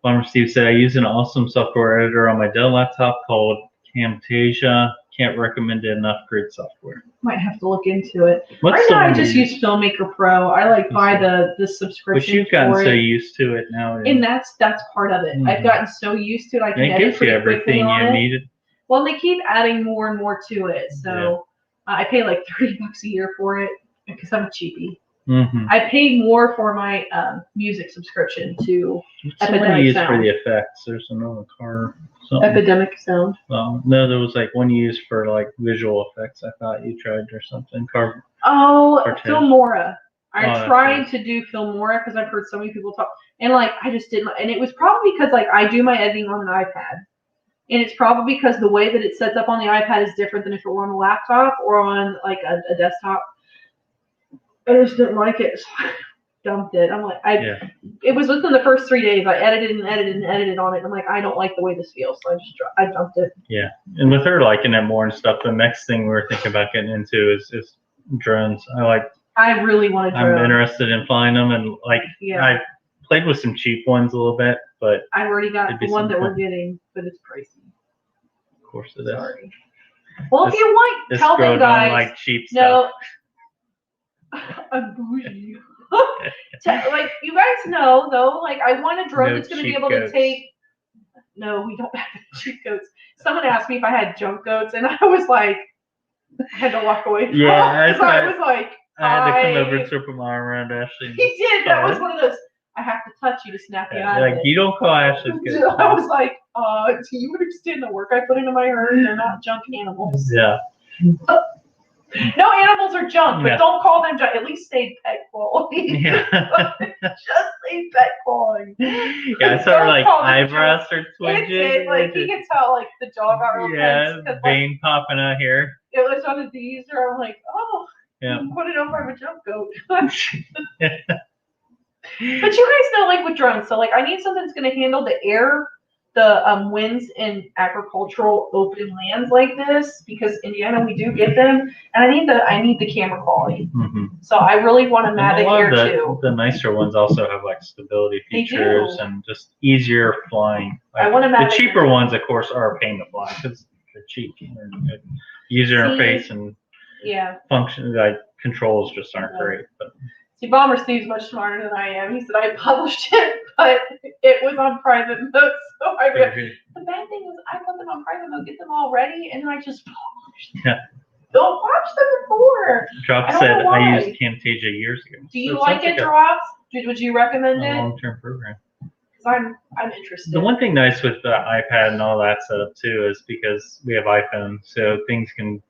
Farmer Steve said, I use an awesome software editor on my Dell laptop called Camtasia. Can't recommend it enough. Great software. Might have to look into it. Right now, I just use Filmmaker Pro. I buy the subscription. But you've gotten so used to it now. And that's part of it. I've gotten so used to it. I can edit pretty quickly on it. Needed. Well, they keep adding more and more to it. So I pay like $30 a year for it because I'm a cheapie. I paid more for my music subscription to Epidemic Sound. For the effects. There's another car. Epidemic Sound. No, there was like one you used for like visual effects. I thought you tried or something. Filmora. I tried to do Filmora because I've heard so many people talk, and like I just didn't. And it was probably because like I do my editing on an iPad, and it's probably because the way that it sets up on the iPad is different than if it were on a laptop or on like a desktop. I just didn't like it, so I dumped it. I'm like, it was within the first 3 days. I edited on it. I'm like, I don't like the way this feels, so I dumped it. Yeah, and with her liking it more and stuff, the next thing we're thinking about getting into is drones. I really want to drone. I'm interested in flying them, and I played with some cheap ones a little bit, but I've already got the one that we're getting, but it's pricey. Of course it is. Sorry. Well, if you want, tell them guys. Don't like cheap stuff. I'm bougie. Like you guys know though, like I want a drone that's going to be able to take. No, we don't have cheap goats. Someone asked me if I had junk goats, and I was like, I had to walk away. Yeah, I was like, I had to come over and strip my arm around Ashley. He did. That was one of those. I have to touch you to snap you out of it. You don't call Ashley's good. I was like, do you understand the work I put into my herd? They're not junk animals. Yeah. No animals are junk, but don't call them junk. At least say pet quality. Yeah. Just say pet quality. Yeah, I saw her like eyebrows are twitching. Like you can tell, like the jaw got real tense. Yeah, vein popping out here. It was one of these, or I'm like, put it over my junk goat. But you guys know, like with drones, so like I need something that's going to handle the air, the winds in agricultural open lands like this, because Indiana we do get them, and I need the camera quality. So I really want a Mavic Air 2. The nicer ones also have like stability features and just easier flying. Like, I want a Mavic. The cheaper ones, of course, are a pain to fly because they're cheap. User interface and function like controls just aren't great. But see, Bomber Steve's much smarter than I am. He said I published it, but it was on private mode. So the bad thing is I put them on private mode, get them all ready, and then I just published them. Don't watch them before. Drop said I used Camtasia years ago. Do you like it, Drops? Would you recommend it? Long-term program. Because I'm interested. The one thing nice with the iPad and all that setup too is because we have iPhone, so things can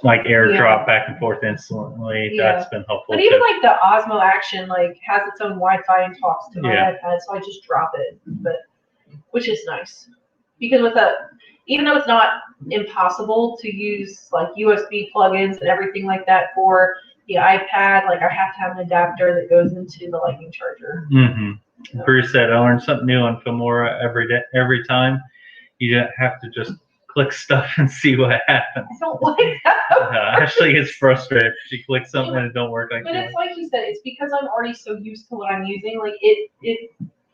like airdrop back and forth instantly. Yeah. That's been helpful. But even too. like the Osmo Action like has its own Wi-Fi and talks to my Yeah. iPad, so I just drop it. But which is nice because with even though it's not impossible to use like USB plugins and everything like that for the iPad, like I have to have an adapter that goes into the lightning charger. Mm-hmm. Bruce said, I learned something new on Filmora every time. You don't have to just click stuff and see what happens. I don't like that. Ashley gets frustrated. She clicks something and it don't work like But that. it's like you said, it's because I'm already so used to what I'm using. Like it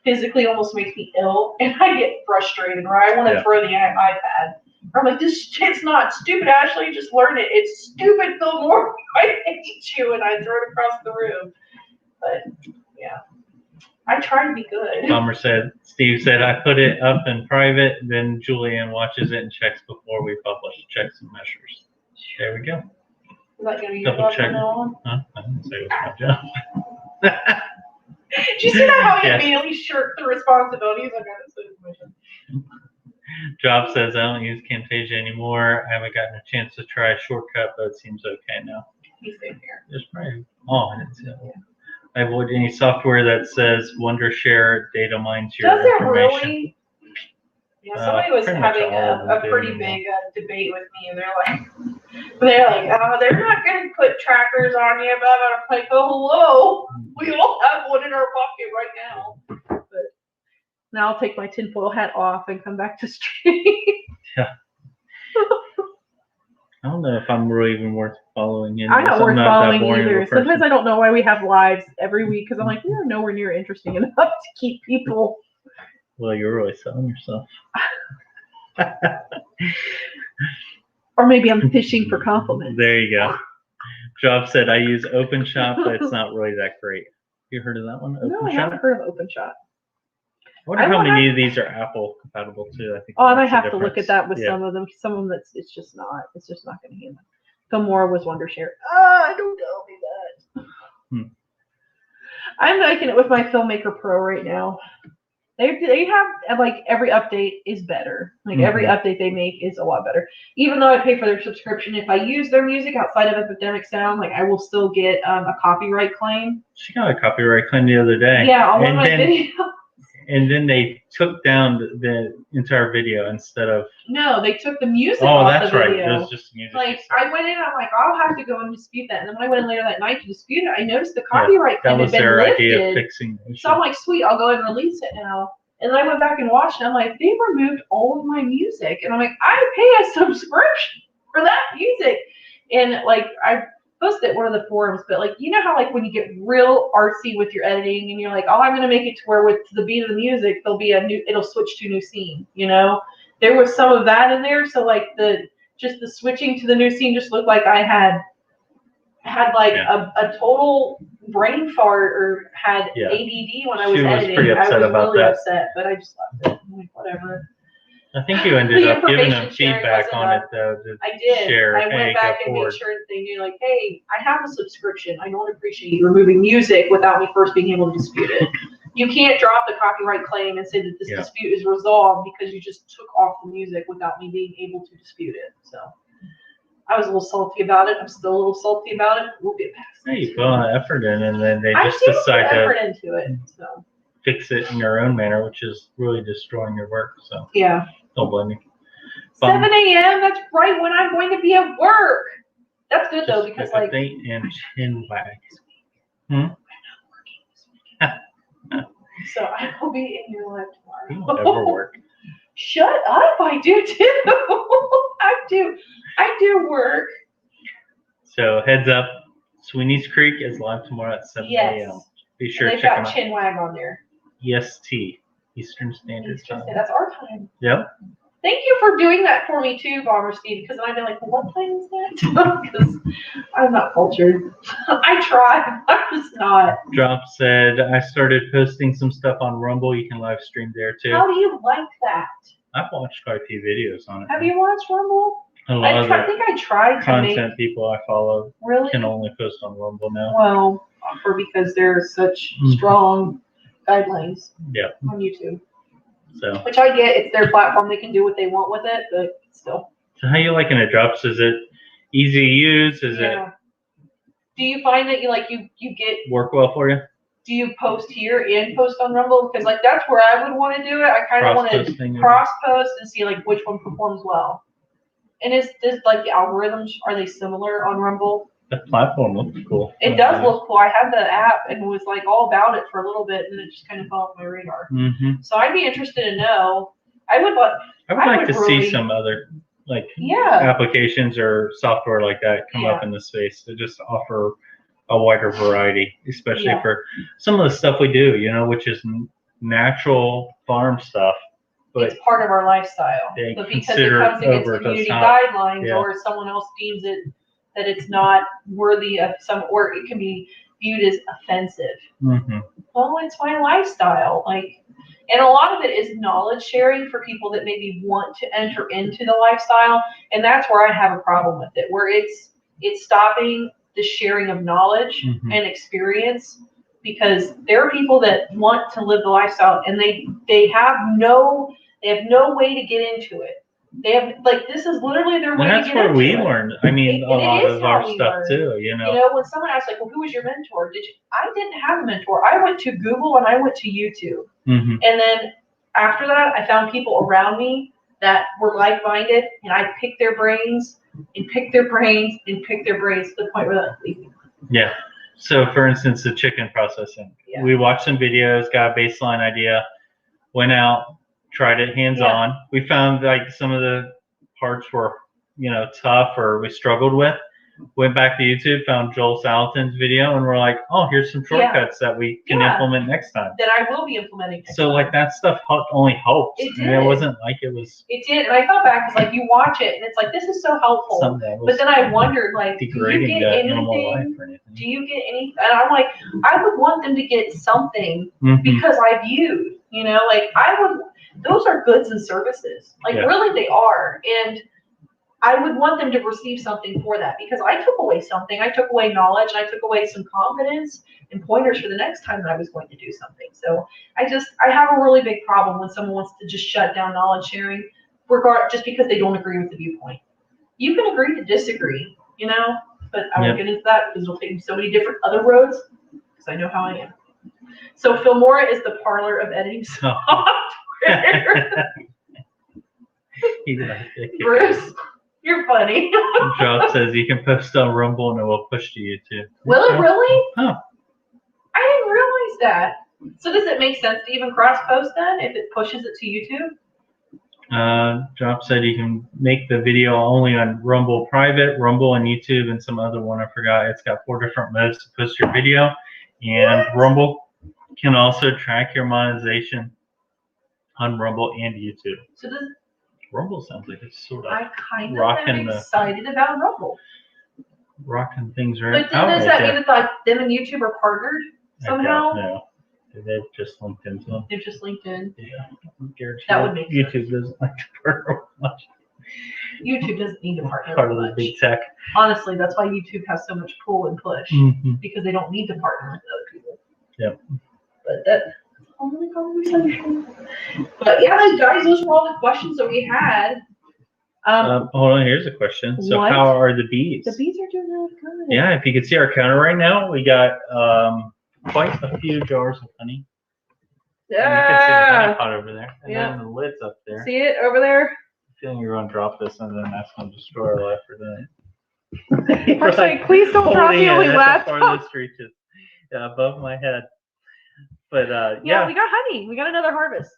physically almost makes me ill, and I get frustrated, or I want to throw the iPad. Or I'm like, this shit's not stupid, Ashley. Just learn it. It's stupid, Phil Moore. I hate you, and I throw it across the room. But yeah, I try to be good. Steve said, I put it up in private, then Julianne watches it and checks before we publish. Checks and measures. There we go. Is that gonna be Double your check. job? Huh? I didn't say it was my job. Did you see that how he Yes. immediately shirked the responsibilities? I got it. Job says, I don't use Camtasia anymore. I haven't gotten a chance to try a shortcut, but it seems okay now. He's in here. There's probably, I didn't see that. I avoid any software that says Wondershare data mines your Does it information. really? Yeah, somebody was pretty much having all of them a do pretty anymore. big debate with me, and they're like, they're not going to put trackers on you, but I'm like, oh, hello, we all have one in our pocket right now. But now I'll take my tinfoil hat off and come back to stream. Yeah. I don't know if I'm really even worth following. I'm not worth following either. Sometimes Person. I don't know why we have lives every week, because I'm like, we are nowhere near interesting enough to keep people. Well, you're really selling yourself. Or maybe I'm fishing for compliments. There you go. Job said, I use OpenShot, but it's not really that great. You heard of that one? No, I haven't heard of OpenShot. I wonder how many of these are Apple compatible too. I think. Oh, and I have to look at that with some of them. Some of them, it's just not going to handle. Filmora was Wondershare. Don't tell me that. I'm liking it with my Filmmaker Pro right now. They have like every update is better. Like every update they make is a lot better. Even though I pay for their subscription, if I use their music outside of Epidemic Sound, like I will still get a copyright claim. She got a copyright claim the other day. Yeah, on one of my videos. And then they took down the entire video instead of. No, they took the music off the video. Right. It was just music. Like I went in, I'm like, I'll have to go and dispute that. And then when I went in later that night to dispute it, I noticed the copyright claim had been lifted. That was their idea of fixing the issue. So I'm like, sweet, I'll go ahead and release it now. And then I went back and watched it. I'm like, they removed all of my music. And I'm like, I pay a subscription for that music. And like, I posted it one of the forums, but like, you know how like when you get real artsy with your editing and you're like, oh, I'm going to make it to where with the beat of the music, it'll switch to a new scene, you know? There was some of that in there. So like the switching to the new scene just looked like I had like a total brain fart or had ADD when I was editing. Pretty upset I was about really that. upset, but I just left it. I'm like, whatever. I think you ended up giving them feedback on it though. I did. I went back and made sure that they knew, like, hey, I have a subscription. I don't appreciate you removing music without me first being able to dispute it. You can't drop the copyright claim and say that this dispute is resolved because you just took off the music without me being able to dispute it. So I was a little salty about it. I'm still a little salty about it. We'll get past it. You put an effort in, and then they just decide to effort into it. So fix it in their own manner, which is really destroying your work. So yeah, don't blame me. 7 a.m. That's right when I'm going to be at work. That's good though because like 8-inch chin wag. So I will be in your life tomorrow. You don't ever work. Shut up! I do too. I do work. So heads up, Sweeney's Creek is live tomorrow at 7 a.m. Be sure to check them out. They've got Chinwag on there. EST, Eastern Standard Time. That's our time. Yep. Thank you for doing that for me too, Bomber Steve, because I've been like, well, what time is that? Because I'm not cultured. I try. I'm just not. Drop said, I started posting some stuff on Rumble. You can live stream there too. How do you like that? I've watched quite a few videos on it. Have you watched Rumble? I think I tried to content people I follow really can only post on Rumble now. Well, because there's such strong guidelines on YouTube. So, which I get, it's their platform, they can do what they want with it, but still. So how you liking it, Drops? Is it easy to use? Is it Do you find that you get work well for you? Do you post here and post on Rumble? Because like that's where I would want to do it. I kind of want to cross post and see like which one performs well. And is like the algorithms, are they similar on Rumble? The platform looks cool. It does look cool. I had the app and was like all about it for a little bit, and it just kind of fell off my radar. So I'd be interested to know. I would like to see some other applications or software like that come up in the space to just offer a wider variety, especially for some of the stuff we do, which is natural farm stuff. But it's part of our lifestyle. But because it comes against community guidelines or someone else deems it that it's not worthy of or it can be viewed as offensive. Well, it's my lifestyle. And a lot of it is knowledge sharing for people that maybe want to enter into the lifestyle. And that's where I have a problem with it, where it's stopping the sharing of knowledge and experience, because there are people that want to live the lifestyle and they have no way to get into it. They have this is literally their way to get into it. That's where we learned. I mean, a lot of our stuff too. When someone asks well, who was your mentor? I didn't have a mentor. I went to Google and I went to YouTube. And then after that, I found people around me that were like-minded, and I picked their brains and picked their brains and picked their brains to the point where they're leaving. Yeah. So, for instance, the chicken processing. Yeah. We watched some videos, got a baseline idea, went out, tried it hands-on. We found some of the parts were, tough or we struggled with. Went back to YouTube, found Joel Salatin's video, and we're like, oh, here's some shortcuts that we can implement next time. That I will be implementing next time. That stuff only helps. It did. It wasn't like it was. It did, and I felt bad because you watch it, and it's like, this is so helpful. But then I wondered, do you get anything? Do you get any? And I'm like, I would want them to get something because I viewed, I would. Those are goods and services. Really they are. And I would want them to receive something for that, because I took away something. I took away knowledge, and I took away some confidence and pointers for the next time that I was going to do something. So I have a really big problem when someone wants to just shut down knowledge sharing, just because they don't agree with the viewpoint. You can agree to disagree, but I won't get into that because it'll take me so many different other roads, because I know how I am. So Filmora is the parlor of editing software. Bruce, you're funny. Job says you can post on Rumble and it will push to YouTube. Will it really? Huh. I didn't realize that. So does it make sense to even cross post then if it pushes it to YouTube? Job said you can make the video only on Rumble private, Rumble and YouTube, and some other one I forgot. It's got 4 different modes to post your video, and Rumble can also track your monetization on Rumble and YouTube. So does Rumble sounds like it's sort of am excited about Rumble. Rocking things right. But does that mean that them and YouTube are partnered somehow? No. They've just linked into them. They've just linked in. Yeah. That would make sense. YouTube doesn't like to partner much. YouTube doesn't need to partner part of the big tech. Honestly, that's why YouTube has so much pull and push, because they don't need to partner with other people. Yep. But that's a whole other conversation. But yeah, guys, those were all the questions that we had. Hold on, here's a question. So how are the bees? The bees are doing really good. Yeah, if you can see our counter right now, we got quite a few jars of honey. Yeah. And you can see the honey pot over there. And then the lid's up there. See it over there? I'm feeling you're going to drop this and then that's going to destroy our life for tonight. Actually, please don't drop the only laptop. Reaches above my head. But yeah, we got honey. We got another harvest.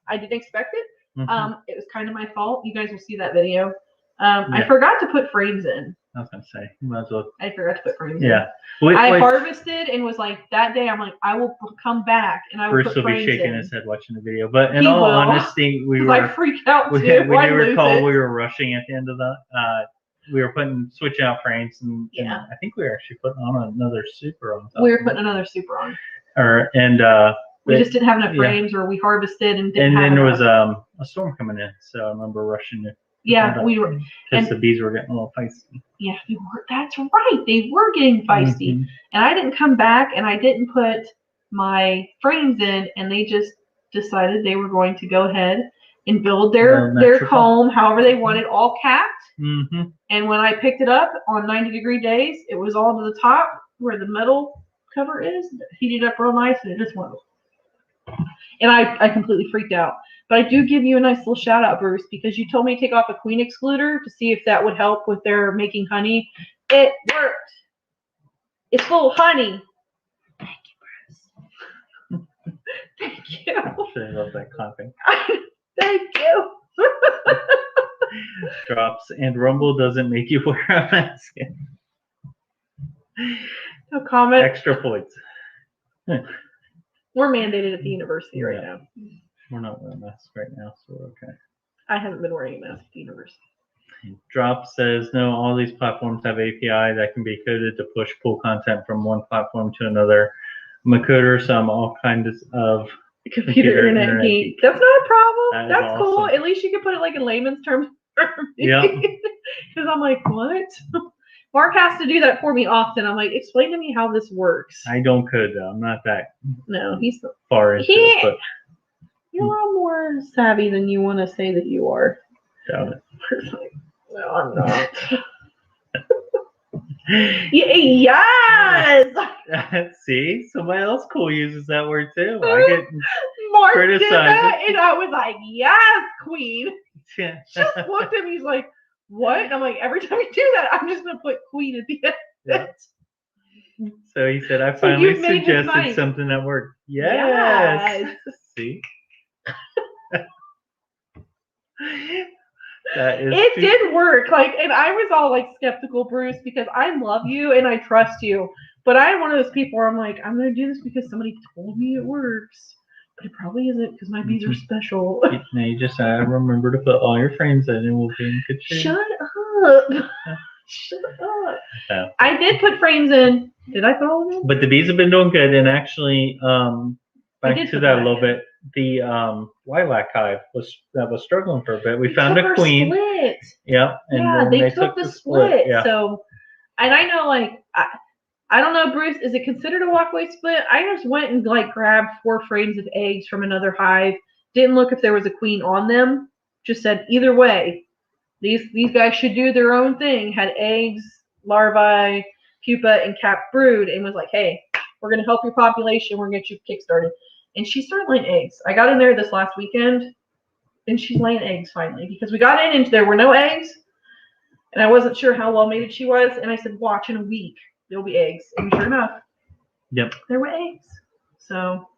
I didn't expect it. It was kind of my fault. You guys will see that video. I forgot to put frames in. I was gonna say, you might as well. I forgot to put frames in. Yeah. I harvested and was like, that day I'm like, I will come back and I will put frames in. Bruce will be shaking his head watching the video. But in all honesty, we were. I freaked out too. We were rushing at the end of the. We were switching out frames, and I think we were actually putting on another super on top. We were putting another super on. We just didn't have enough frames, or we harvested and didn't have enough. And then there was a storm coming in, so I remember rushing it. Yeah, we were. Because the bees were getting a little feisty. Yeah, they were. That's right. They were getting feisty. And I didn't come back, and I didn't put my frames in, and they just decided they were going to go ahead and build their Natural. home however they wanted, all capped. Mm-hmm. And when I picked it up on 90-degree days, it was all to the top where the metal cover is, heated up real nice, and it just went. And I completely freaked out. But I do give you a nice little shout out, Bruce, because you told me to take off a queen excluder to see if that would help with their making honey. It worked. It's full of honey. Thank you, Bruce. Thank you. I love that clapping. Thank you. Drops and Rumble doesn't make you wear a mask. No comment. Extra points. We're mandated at the university right now. We're not wearing masks right now, so we're okay. I haven't been wearing a mask at the university. Drop says, no, all these platforms have API that can be coded to pull content from one platform to another. I'm a coder, so I'm all kinds of Computer internet geek. That's not a problem. That's awesome. cool. At least you can put it like in layman's terms for me. Yeah. Because I'm like, what? Mark has to do that for me often. I'm like, explain to me how this works. I don't code though. I'm not that No, he's far into it, but you're a lot more savvy than you want to say that you are. doubt Like, no, I'm not. Yes. it. See, somebody else cool uses that word too. I get Mark criticized. did that, and I was like, yes, queen. Yeah. Just looked at me. He's like, what? And I'm like, every time you do that, I'm just gonna put queen at the end. Yeah. So he said, I So finally you've made his suggested mind. something that worked. Yes. See? That is It did work. Like, and I was all like skeptical, Bruce, because I love you and I trust you. But I'm one of those people where I'm like, I'm gonna do this because somebody told me it works. But it probably isn't because my bees are special. Now you just remember to put all your frames in and we'll be in good shape. Shut up. Shut up. Yeah. I did put frames in. Did I put all of them? But the bees have been doing good, and actually, back did to put that a that little in. bit. The lilac hive was struggling for a bit. We They found took a our queen. Split. Yeah, and Yeah, then they took the split. Yeah. So, and I know, like, I don't know, Bruce, is it considered a walkway split? I just went and like grabbed 4 frames of eggs from another hive. Didn't look if there was a queen on them. Just said either way, these guys should do their own thing. Had eggs, larvae, pupa, and capped brood, and was like, hey, we're gonna help your population. We're gonna get you kickstarted. And she started laying eggs. I got in there this last weekend, and she's laying eggs finally because we got in and there were no eggs, and I wasn't sure how well mated she was. And I said, watch in a week. There'll be eggs. And sure enough, Yep. there were eggs. So,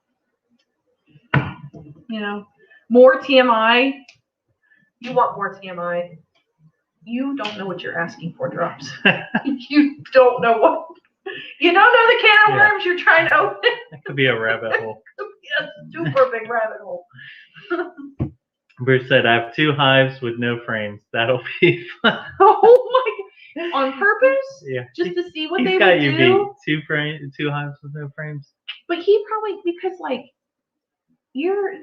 you know, more TMI. You want more TMI. You don't know what you're asking for, Drops. You don't know what. You don't know the can of worms you're trying to open. That could be a rabbit hole. Yes, super big rabbit hole. Bruce said, I have 2 hives with no frames. That'll be fun. Oh my! On purpose? Yeah. Just to see what He's they got would you do. beat. 2 hives with no frames. But he probably, because like you're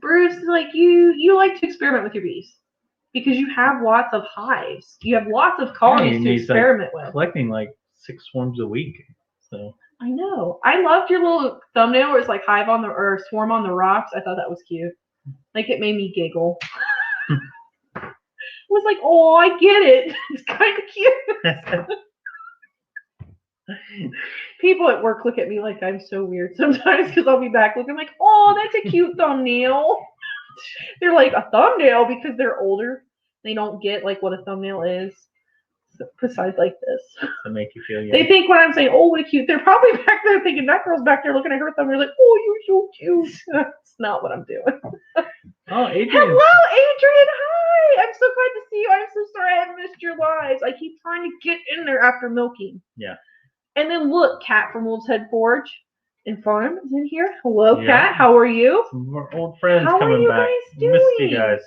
Bruce, like you like to experiment with your bees because you have lots of hives. You have lots of colonies to experiment with. Collecting like 6 swarms a week. So I know. I loved your little thumbnail where it's like hive on the or swarm on the rocks. I thought that was cute. Like it made me giggle. I was like, oh, I get it. It's kind of cute. People at work look at me like I'm so weird sometimes because I'll be back looking like, oh, that's a cute thumbnail. They're like, a thumbnail because they're older. They don't get like what a thumbnail is. So, besides like this. To make you feel young. They think when I'm saying, oh, what a cute, they're probably back there thinking that girl's back there looking at her thumbnail like, oh, you're so cute. That's not what I'm doing. Oh, Adrian. Hello, Adrian. Hi. I'm so glad to see you. I'm so sorry I have missed your lives. I keep trying to get in there after milking. Yeah. And then look, Kat from Wolf's Head Forge and Farm is in here. Hello, Yeah. Kat. How are you? Some of our old friends How are coming you back. guys Missed you doing? guys.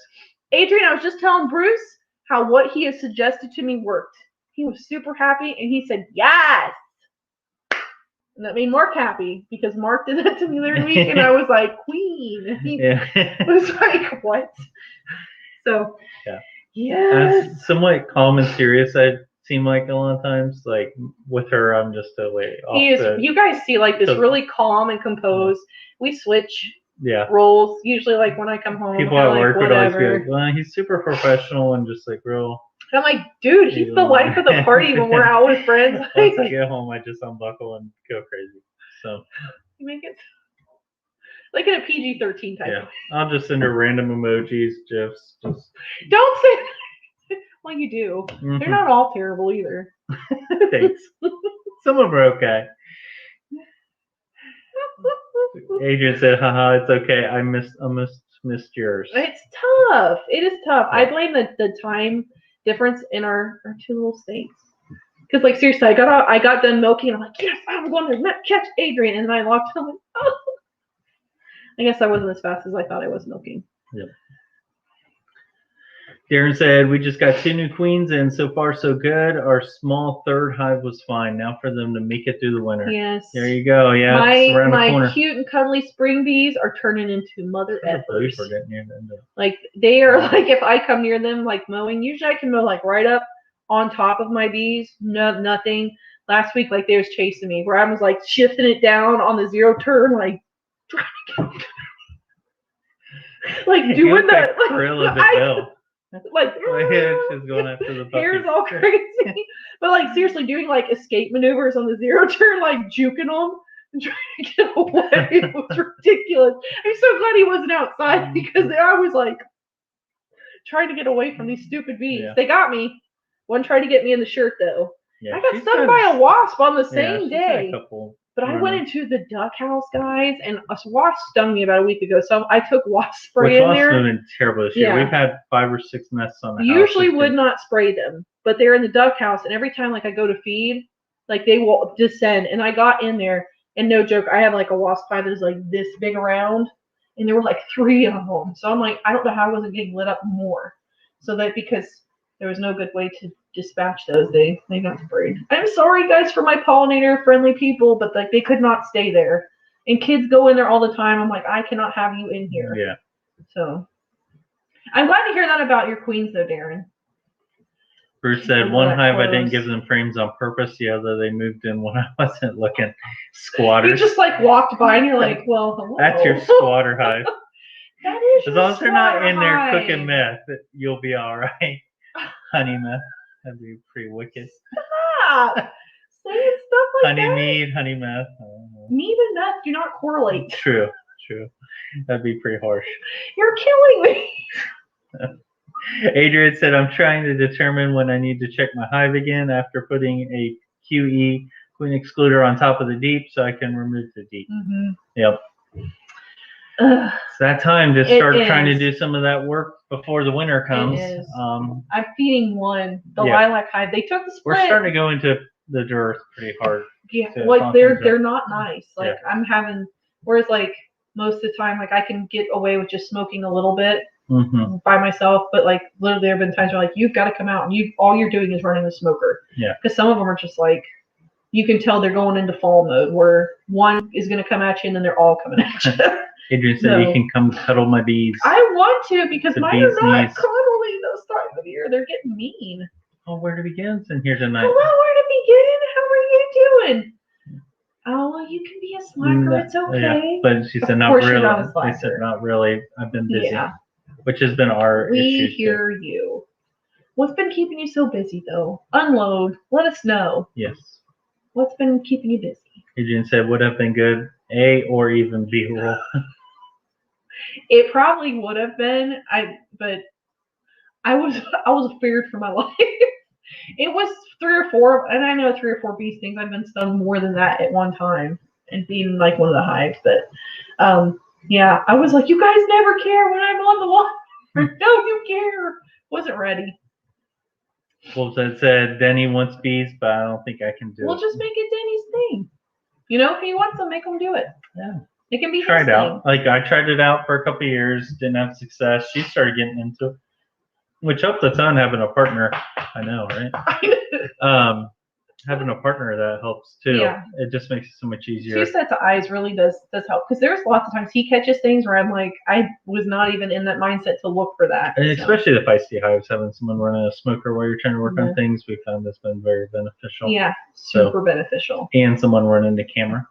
Adrian, I was just telling Bruce how what he has suggested to me worked. He was super happy and he said, yes. And that made Mark happy because Mark did that to me the other week and I was like, queen. And he was like, what? So, yeah. Yes. Somewhat calm and serious, I seem like a lot of times. Like with her, I'm just a way off. You guys see like this really calm and composed. We switch Yeah. roles. Usually, like when I come home, People I'm at like, work would always be whatever. like, well, he's super professional and just like real. I'm like, dude, he's the life of the party when we're out with friends. Once I get home, I just unbuckle and go crazy. So You make it like in a PG-13 type. yeah, I'll just send her random emojis, gifs, just. Don't say. Well, you do. They're not all terrible either. Thanks. Some of them are okay. Adrian said, haha, it's okay. I almost missed yours. It's tough. It is tough. Yeah. I blame the time difference in our two little states. Because like seriously, I got done milking and I'm like, yes, I'm going to catch Adrian, and then I locked him. Like, oh. I guess I wasn't as fast as I thought I was milking. Yep. Darren said, we just got 2 new queens and so far so good. Our small third hive was fine. Now for them to make it through the winter. Yes. There you go. Yeah, it's around the corner. My cute and cuddly spring bees are turning into mother effers. Into. Like they are like, if I come near them like mowing, usually I can mow like right up on top of my bees. No, nothing. Last week, like they was chasing me where I was like shifting it down on the 0 turn, like trying to get like doing that. Like, Krill of the bill. Like she's going after the puppy. hair's all crazy. But like seriously doing like escape maneuvers on the 0 turn, like juking them and trying to get away. It was ridiculous. I'm so glad he wasn't outside because I was like trying to get away from these stupid bees. Yeah. They got me. One tried to get me in the shirt though. Yeah, I got stung by a wasp on the same day. But I went into the duck house, guys, and a wasp stung me about a week ago. So I took wasp spray in there. Which wasps have been terrible this year. We've had 5 or 6 nests on the house. Usually would not spray them, but they're in the duck house, and every time like I go to feed, like they will descend. And I got in there, and no joke, I have like a wasp hive that's like this big around, and there were like 3 of them. So I'm like, I don't know how I wasn't getting lit up more. So that because there was no good way to dispatch those, they got sprayed. I'm sorry guys for my pollinator friendly people, but like they could not stay there. And kids go in there all the time. I'm like, I cannot have you in here. Yeah. So I'm glad to hear that about your queens though, Darren. Bruce said, one hive I didn't give them frames on purpose. The other they moved in when I wasn't looking. Squatters. You just like walked by and you're like, well, hello. That's your squatter hive. That is as long as they're not in there hive. cooking meth, you'll be all right. Honey meth. That'd be pretty wicked. Stop saying stuff like honey that. mead, honey meth. Mead and meth do not correlate. True. That'd be pretty harsh. You're killing me. Adrian said, I'm trying to determine when I need to check my hive again after putting a QE queen excluder on top of the deep so I can remove the deep. Mm-hmm. Yep. It's that time to start trying to do some of that work before the winter comes. It is. I'm feeding one, the lilac hive. They took the split. We're starting to go into the dirt pretty hard. Yeah, like they're not nice. Like I'm having, whereas like most of the time, like I can get away with just smoking a little bit by myself. But like literally, there have been times where like you've got to come out and all you're doing is running the smoker. Yeah. Because some of them are just like, you can tell they're going into fall mode where one is going to come at you and then they're all coming at you. Adrian said, you can come cuddle my bees. I want to because mine are not cuddly this time of year. They're getting mean. Oh, where to begin in here tonight? Hello, where to begin? How are you doing? Oh, well, you can be a slacker. It's okay. Yeah, but she said, not really. They said, not really. I've been busy. Yeah. Which has been our issue. We hear you. What's been keeping you so busy, though? Unload. Let us know. Yes. What's been keeping you busy? Adrian said, would have been good, A or even B roll. It probably would have been, but I was feared for my life. It was 3 or 4, and I know 3 or 4 bee stings. I've been stung more than that at one time, and being like one of the hives. But yeah, I was like, you guys never care when I'm on the water. No, you care. Wasn't ready. Well, that said, Denny wants bees, but I don't think I can do it. We'll just make it Denny's thing. You know, if he wants them, make him do it. Yeah. It can be tried it out. Like I tried it out for a couple of years, didn't have success. She started getting into it, which helped a ton having a partner. I know, right? Having a partner that helps too. Yeah. It just makes it so much easier. 2 sets of eyes really does help because there's lots of times he catches things where I'm like, I was not even in that mindset to look for that. And especially the feisty hives, having someone running a smoker while you're trying to work on things, we found that's been very beneficial. Yeah, super beneficial. And someone running the cameraman.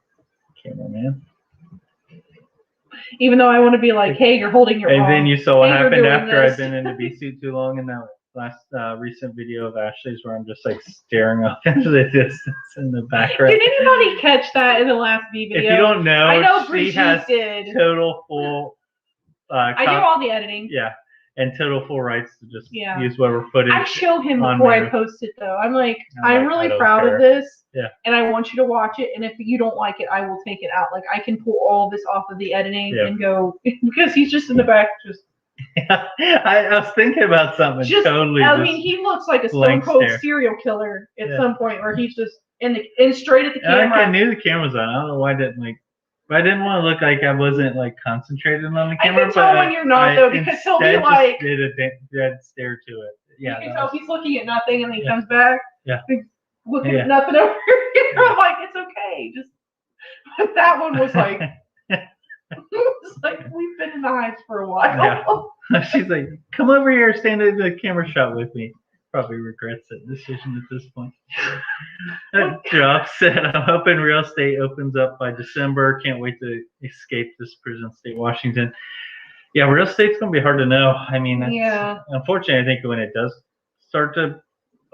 Even though I want to be like, hey, you're holding your And arm. then you saw what Hey, you're happened doing after this. I've been in the bee suit too long in that last recent video of Ashley's where I'm just like staring off into the distance in the background. Did anybody catch that in the last bee video? If you don't know, I know she Brigitte has did. total full. I do all the editing. Yeah, and total full rights to just Yeah. use whatever footage. I show him on before I there. post it though. I'm like, I'm I'm like, really I don't proud care. of this. Yeah. And I want you to watch it. And if you don't like it, I will take it out. Like I can pull all this off of the editing and go because he's just in the back just. I was thinking about something totally. I mean, he looks like a stone cold serial killer at some point where he's just in straight at the camera. I knew the camera was on. I don't know why I didn't like. I didn't want to look like I wasn't like concentrated on the camera. I can tell when you're not though because he'll be like. Did a dead stare to it. Yeah. You can tell he's looking at nothing and then he comes back. Yeah. Looking at nothing over here. I'm like, it's okay. Just that one was like. It's like we've been in the hives for a while. Yeah. She's like, come over here, stand in the camera shot with me. Probably regrets that decision at this point. Job said, I'm hoping real estate opens up by December. Can't wait to escape this prison state, Washington. Yeah, real estate's going to be hard to know. I mean, unfortunately, I think when it does start to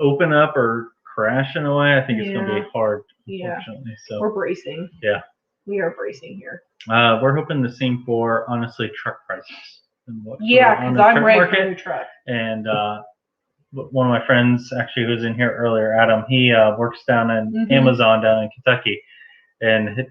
open up or crash in a way, I think it's going to be hard, unfortunately. So we're bracing. Yeah. We are bracing here. We're hoping the same for, honestly, truck prices. Because I'm ready for a new truck. And one of my friends, actually, who was in here earlier, Adam, he works down in Amazon down in Kentucky. And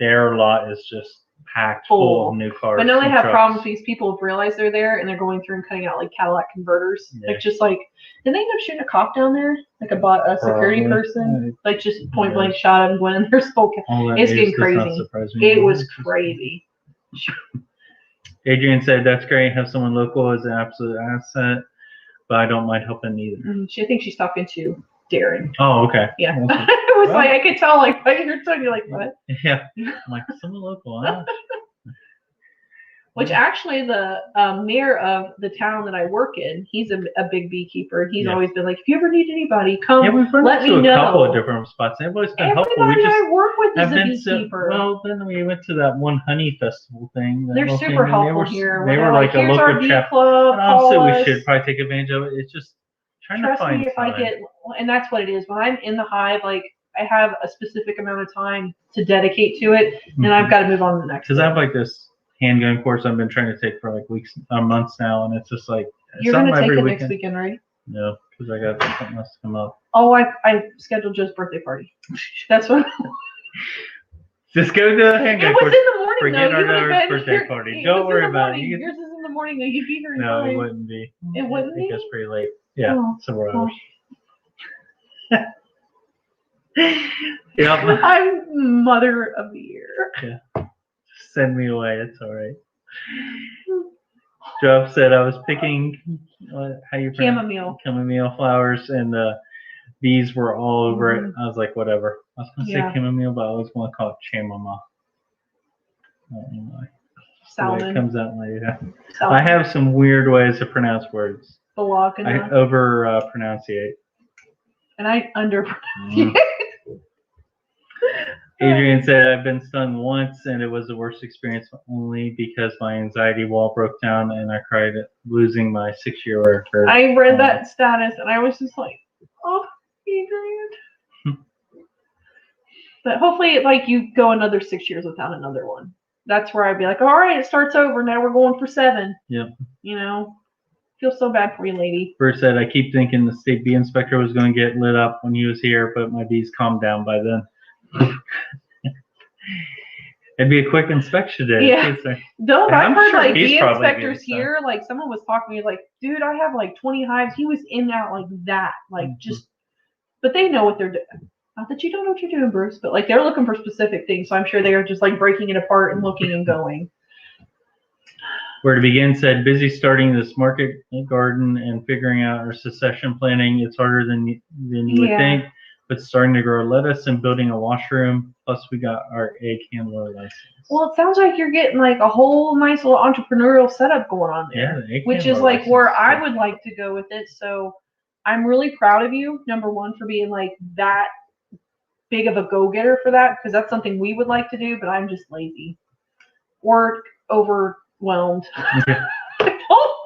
their lot is just packed full of new cars. But now they have problems because people have realized they're there and they're going through and cutting out like Cadillac converters. Yeah. Like just like, did they end up shooting a cop down there? Like a security person? Like just point blank shot him, went in their spoke. It's getting crazy. It was crazy. Adrian said, that's great. Have someone local is an absolute asset, but I don't mind helping either. I think she's talking to Darren. Oh, okay. Yeah. It was like, I could tell, like, by your tone, you're like, what? Yeah. I'm like, someone local, huh? Which actually, the mayor of the town that I work in, he's a big beekeeper. He's always been like, if you ever need anybody, come let me know. A couple of different spots. Everybody's been helpful. Everybody I work with is a beekeeper. Well, then we went to that one honey festival thing. They're super helpful here. They were like a local chapter. And honestly, we should probably take advantage of it. It's just trying to find me if time. I get, and that's what it is. When I'm in the hive, like I have a specific amount of time to dedicate to it, and I've got to move on to the next. Because I have like this handgun course I've been trying to take for like weeks, months now, and it's just like you're gonna take it next weekend, right? No, because I got something else to come up. Oh, I scheduled Joe's birthday party. That's what. Just go to the handgun course. It was in the morning. Forget our birthday party. Don't worry about it. Yours is in the morning. Though you'd be here. No, it wouldn't be. It wouldn't be. It gets pretty late. Yeah, several hours. Yeah, I'm mother of the year. Yeah. Send me away. It's all right. Joe said I was picking chamomile flowers, and the bees were all over it. I was like, whatever. I was gonna say chamomile, but I always want to call it chamomile. I don't know why. Salmon. It comes out like that. I have some weird ways to pronounce words. I over pronunciate. And I under pronunciate. Adrian said, I've been stung once, and it was the worst experience only because my anxiety wall broke down, and I cried at losing my 6-year-old. I read that status, and I was just like, oh, Adrian. But hopefully, like, you go another 6 years without another one. That's where I'd be like, all right, it starts over. Now we're going for 7. Yep. You know? Feel so bad for you, lady. Bruce said, I keep thinking the state bee inspector was going to get lit up when he was here, but my bees calmed down by then. It'd be a quick inspection day. Yeah. I've heard like bee inspectors here, like someone was talking to me like, dude, I have like 20 hives. He was in and out like that. Like just, but they know what they're doing. Not that you don't know what you're doing, Bruce, but like they're looking for specific things. So I'm sure they are just like breaking it apart and looking and going. Where to begin said, busy starting this market garden and figuring out our succession planning. It's harder than you would think, but starting to grow lettuce and building a washroom. Plus, we got our egg handler license. Well, it sounds like you're getting like a whole nice little entrepreneurial setup going on there, which is like where I would like to go with it. So I'm really proud of you, number one, for being like that big of a go-getter for that, because that's something we would like to do, but I'm just lazy. or overwhelmed. Okay. I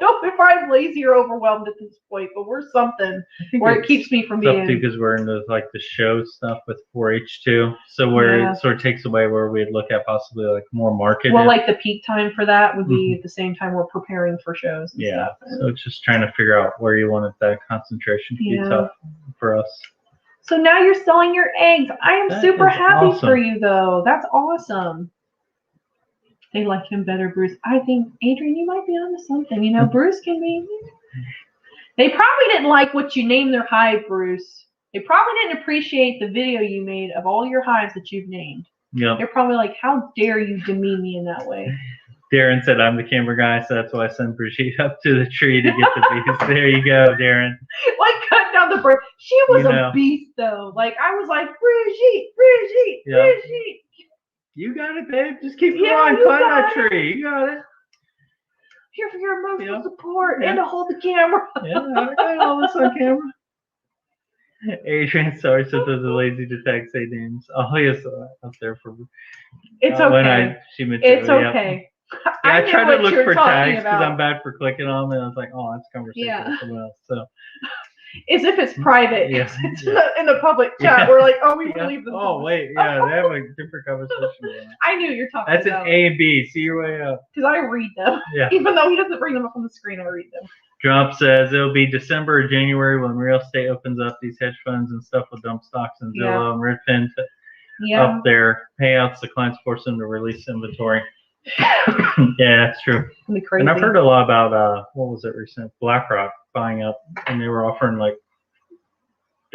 don't know if I'm lazy or overwhelmed at this point, but we're something where it keeps me from being. Because we're into like the show stuff with 4-H too, so where it sort of takes away where we'd look at possibly like more marketed. Well, like the peak time for that would be at the same time we're preparing for shows. And stuff. So it's just trying to figure out where you wanted that concentration to be tough for us. So now you're selling your eggs. I am super happy for you, though. That's awesome. They like him better, Bruce. I think, Adrian, you might be onto something. You know, Bruce can be. They probably didn't like what you named their hive, Bruce. They probably didn't appreciate the video you made of all your hives that you've named. Yeah. They're probably like, how dare you demean me in that way? Darren said I'm the camera guy, so that's why I sent Brigitte up to the tree to get the bees. There you go, Darren. Like cutting down the bird. She was a beast, though. Like, I was like, Brigitte. You got it, babe. Just keep on cutting that tree. You got it. Here for your emotional support and to hold the camera. I got all this on camera. Adrian, sorry, so there's a lazy to tag say names. Oh, yes, up there for. It's okay. It's okay. I tried to look for tags because I'm bad for clicking on them, and I was like, oh, that's conversation with someone else. So. As if it's private. Yes. It's in the public chat. We're like, oh, we believe them. Oh, wait. Yeah, they have a different conversation. I knew you're talking about. That's an A and B. See your way up. Because I read them. Yeah. Even though he doesn't bring them up on the screen, I read them. Trump says it'll be December or January when real estate opens up. These hedge funds and stuff will dump stocks and Zillow and Redfin up their payouts. The clients force them to release inventory. Yeah, that's true. And I've heard a lot about what was it recent? BlackRock buying up, and they were offering like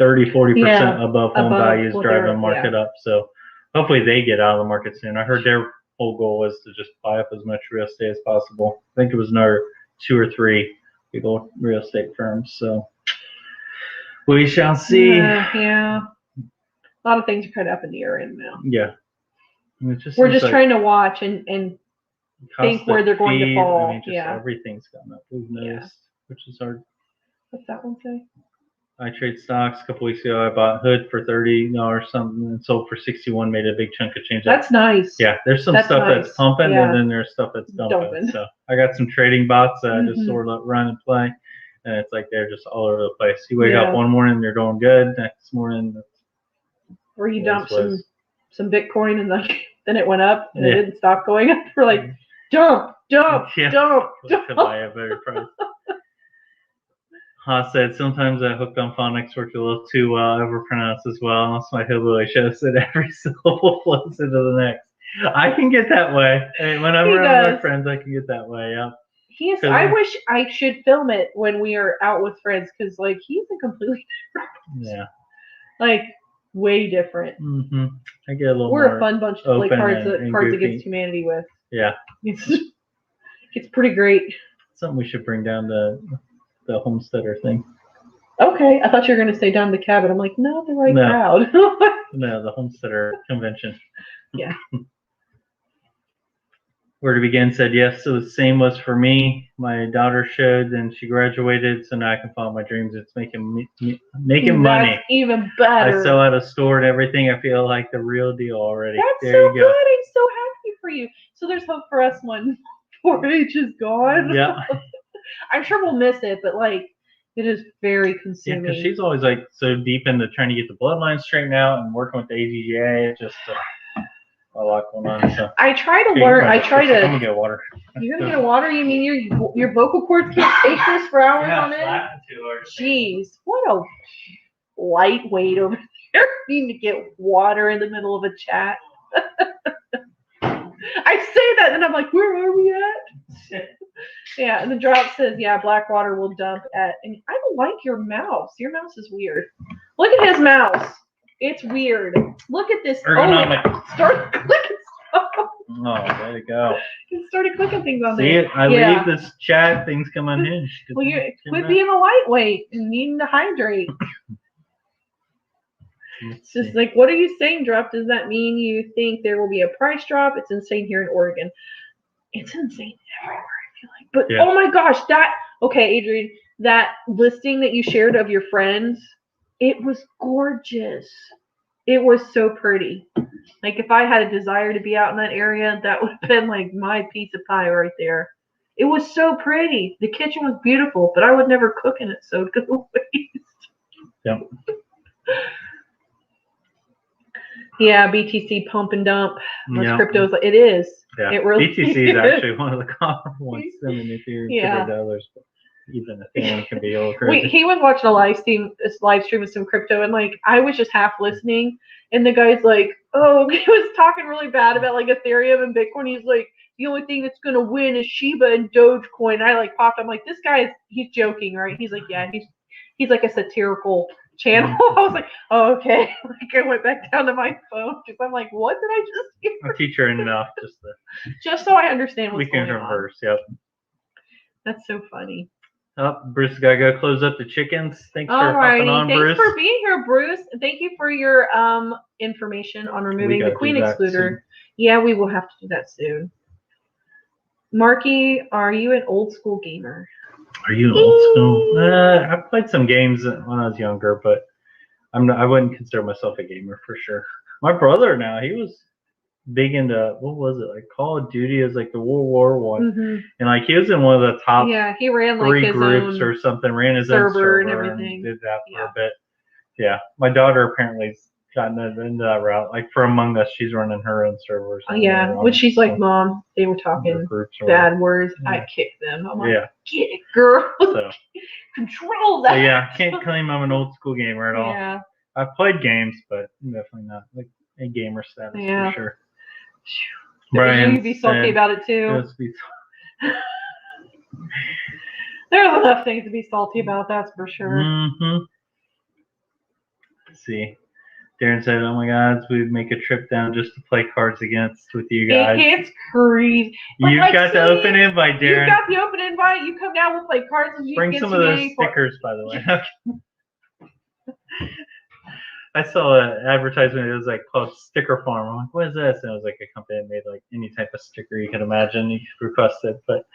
30-40% above home values, driving the market up. So hopefully they get out of the market soon. I heard their whole goal was to just buy up as much real estate as possible. I think it was another 2 or 3 people real estate firms. So we shall see. A lot of things are kind of up in the air right now. Yeah. We're just trying to watch and think where they're going to fall. I mean, everything's gone up. We've noticed, which is hard. What's that one say? I trade stocks. A couple weeks ago, I bought Hood for $30 something and sold for 61. Made a big chunk of change. That's nice. Yeah, there's some stuff that's pumping, and then there's stuff that's dumping. So I got some trading bots that I just sort of run and play, and it's like they're just all over the place. You wake up one morning, they're doing good. Next morning, or you dump some Bitcoin and then it went up and it didn't stop going up. We're like, dump. Could buy a better price. Ha said sometimes I hooked on phonics worked a little too well, ever pronounced as well, unless my hillbilly show said every syllable flows into the next. I can get that way. When I'm around my friends, I can get that way. Yeah. I wish I should film it when we are out with friends because like he's a completely different. Yeah. Like. Way different. I get a little. We're a fun bunch to play Cards Against Humanity with. Yeah, it's pretty great. Something we should bring down the Homesteader thing. Okay, I thought you were going to say down the cabin. I'm like, no, the right crowd. No, the Homesteader convention. Yeah. Where to begin said yes. So the same was for me. My daughter showed, and she graduated. So now I can follow my dreams. It's making money. Even better. I sell at a store and everything. I feel like the real deal already. That's so good. I'm so happy for you. So there's hope for us when 4-H is gone. Yeah. I'm sure we'll miss it, but like it is very consuming. Yeah, because she's always like so deep into trying to get the bloodline straightened out and working with the AGA. It's just a lot going on. So. I try to learn. I'm gonna get water. You're gonna get water? You mean your vocal cords can't take this for hours on end? Jeez, what a lightweight over there. Needing to get water in the middle of a chat. I say that and I'm like, where are we at? Yeah, and the drop says, yeah, Blackwater will dump at. And I don't like your mouse. Your mouse is weird. Look at his mouse. It's weird. Look at this. Start clicking stuff. Oh, there you go. You started clicking things on there. See it? I leave this chat. Things come unhinged. Well, you quit being a lightweight and needing to hydrate. It's just like, what are you saying, Drop? Does that mean you think there will be a price drop? It's insane here in Oregon. It's insane everywhere, I feel like. But oh my gosh, okay, Adrian, that listing that you shared of your friends, it was gorgeous. It was so pretty. Like if I had a desire to be out in that area, that would have been like my piece of pie right there. It was so pretty. The kitchen was beautiful, but I would never cook in it, so it'd go to waste. Yep. Yeah, BTC pump and dump. Those Yeah. cryptos, it is. Yeah. It really BTC is actually one of the common ones in Ethereum Yeah. compared to others. But even Ethereum can be a little crazy. He was watching a live stream of some crypto, and like I was just half listening, and the guy's like, oh, he was talking really bad about like Ethereum and Bitcoin. He's like, the only thing that's gonna win is Shiba and Dogecoin. And I like popped. I'm like, this guy he's joking, right? He's like, yeah, he's like a satirical channel. I was like, oh, okay. Like I went back down to my phone because I'm like, what did I just hear? I'll teach her enough Just so I understand what's we can going on. reverse. Yep. That's so funny. Oh, Bruce has got to go close up the chickens. Thanks for hopping on, Thanks Bruce. for being here, Bruce. And thank you for your information on removing the queen excluder. Soon. Yeah, we will have to do that soon. Marky, are you an old school gamer? Are you old school? I played some games when I was younger, but I wouldn't consider myself a gamer for sure. My brother now, he was big into, what was it, like Call of Duty is like the World War One, and like he was in one of the top he ran like 3 his groups own or something, ran his own server server and everything. did that for a bit. Yeah, my daughter apparently's gotten into that route. Like for Among Us, she's running her own servers. When she's like, Mom, they were talking bad words. Yeah. I kicked them. I'm like, get it, girl. So, control that. So yeah, can't claim I'm an old school gamer at all. Yeah. I've played games, but I'm definitely not like a gamer status for sure. Bryan, you'd be salty about it too. There's enough things to be salty about, that's for sure. Let's see. Darren said, oh my God, we'd make a trip down just to play Cards Against with you guys. It's crazy. You've got the open invite, Darren. You've got the open invite. You come down, we'll play Cards Against. Bring some of those stickers, by the way. I saw an advertisement. It was like called Sticker Farm. I'm like, what is this? And it was like a company that made like any type of sticker you can imagine. You could request it, but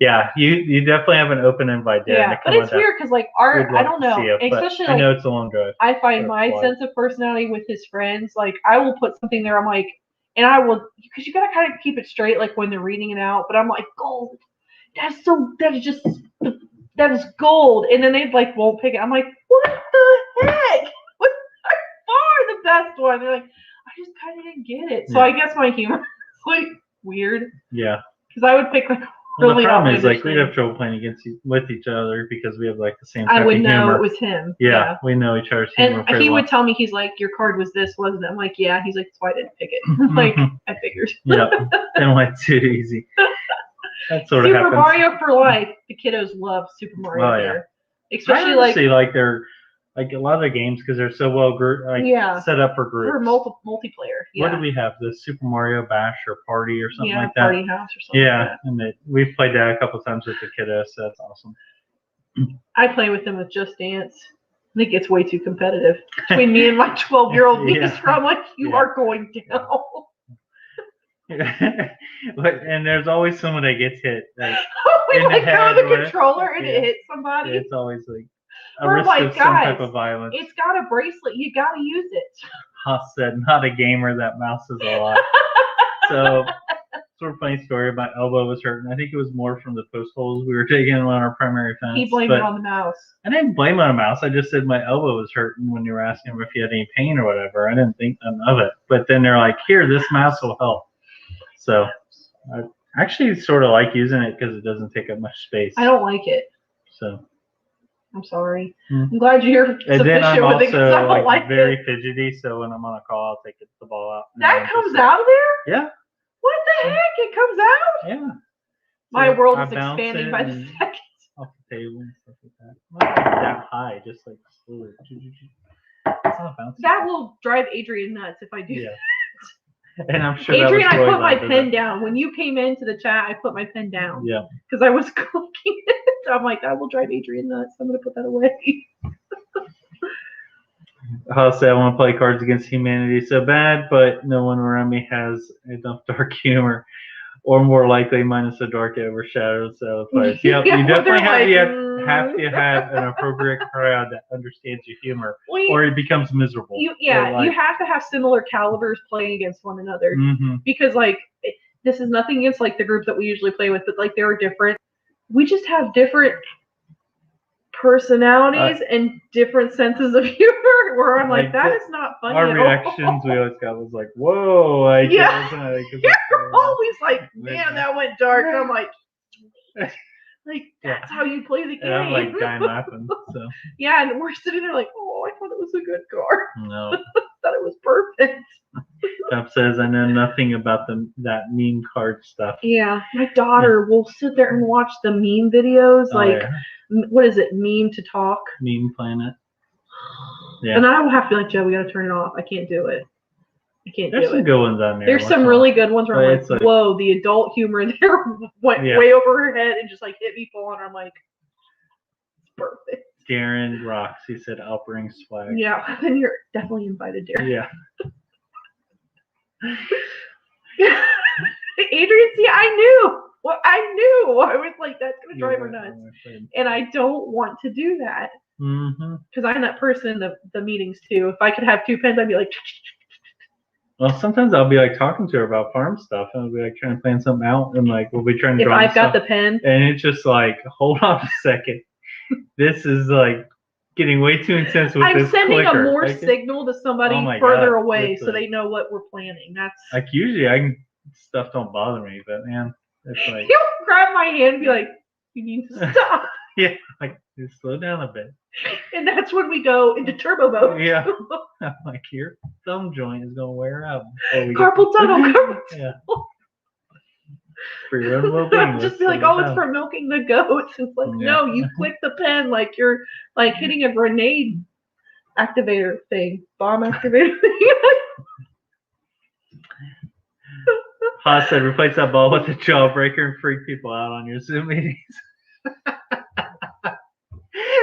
yeah, you definitely have an open invite there. Yeah, but it's weird because like I don't know, especially I know it's a long drive. I find my sense of personality with his friends. Like I will put something there. I'm like, and I will because you gotta kind of keep it straight, like when they're reading it out. But I'm like, gold. That is gold. And then they like won't pick it. I'm like, what the heck? The best one. They're like, I just kind of didn't get it. So I guess my humor is like weird. Yeah. Because I would pick like the problem is like we'd have trouble playing with each other because we have like the same type of humor. I would know it was him. Yeah, we know each other's humor. And he would tell me, he's like, your card was this, wasn't it? I'm like, yeah. He's like, that's why I didn't pick it. Like, I figured. Yeah. Didn't want too easy. That sort of happens. Super Mario for life. The kiddos love Super Mario. Oh yeah. Especially like they're like a lot of the games because they're so well set up for groups. For multiplayer. Yeah. What do we have? The Super Mario Bash or Party or something like that? Party House or something. Yeah, like that. And we've played that a couple times with the kiddos, so that's awesome. I play with them with Just Dance. I think it's way too competitive between me and my 12-year-old niece. I'm like, you are going down. And there's always someone that gets hit. Like, we like throw the controller and it hits somebody. It's always like a risk of some type of violence. It's got a bracelet. You got to use it. Said, not a gamer that mouses a lot. So, sort of funny story. My elbow was hurting. I think it was more from the post holes we were taking on our primary fence. He blamed it on the mouse. I didn't blame it on the mouse. I just said my elbow was hurting when you were asking him if he had any pain or whatever. I didn't think none of it. But then they're like, here, this mouse will help. So, I actually sort of like using it because it doesn't take up much space. I don't like it. So. I'm sorry. I'm glad you're and then I'm with it also I don't like very it. fidgety, so when I'm on a call, I'll take the ball out. That comes out of there? Yeah. What the heck? It comes out? Yeah. My world is expanding by the second. Off the table and stuff like that. Not that high, just like slowly. It's not bouncing. That will drive Adrian nuts if I do that. And I'm sure Adrian, that was I put my pen down. When you came into the chat, I put my pen down. Yeah. Because I was clicking it. I'm like, that will drive Adrian nuts. I'm going to put that away. I'll say I want to play Cards Against Humanity so bad, but no one around me has enough dark humor. Or more likely, minus the dark, it overshadows the other players. Yep, Yeah, you they're definitely like, have to have an appropriate crowd that understands your humor, Well, or it becomes miserable. you Or, like, you have to have similar calibers playing against one another mhm. because like this is nothing against like the group that we usually play with, but like they're different. We just have different personalities and different senses of humor. Where I'm like, that is not funny Our at reactions all. we always got was like, whoa, like, Yeah. it wasn't like, You're always like, man, that went dark. I'm like, like Yeah. that's how you play the game. And I'm like dying laughing. So Yeah, and we're sitting there like, oh, I thought it was a good card. no. Thought it was perfect. Duff says, I know nothing about that meme card stuff. Yeah, my daughter will sit there and watch the meme videos, Oh, like, yeah. what is it, Meme to Talk? Meme Planet. Yeah. And I will have to be like, Joe, we gotta turn it off. I can't do it. I can't There's do some it. good ones on there. There's some really good ones where I'm But like, whoa, the adult humor there went way over her head and just like hit me full on. I'm like, it's perfect. Darren rocks. He said, I'll bring swag. Yeah, then you're definitely invited, Darren. Yeah. Adrian, see, I knew. Well, I knew. I was like, that's gonna drive her nuts, and I don't want to do that because I'm that person in the meetings too. If I could have two pens, I'd be like. Well, sometimes I'll be like talking to her about farm stuff, and I'll be like trying to plan something out, and like we'll be trying to. If draw I've got stuff, the pen, and it's just like, hold on a second, this is like getting way too intense with I'm this sending clicker. a more signal to somebody Oh further God, away so they know what we're planning. That's like usually stuff don't bother me, but man, it's like he'll grab my hand and be like, "You need to stop." yeah, like just slow down a bit. And that's when we go into turbo mode. Yeah, I'm like your thumb joint is gonna wear out. Carpal tunnel. Yeah. For your own well-being. Just be like, oh, it's for milking the goats. It's like, no, you click the pen like you're like hitting a grenade activator thing, bomb activator thing. Haas said, replace that ball with a jawbreaker and freak people out on your Zoom meetings.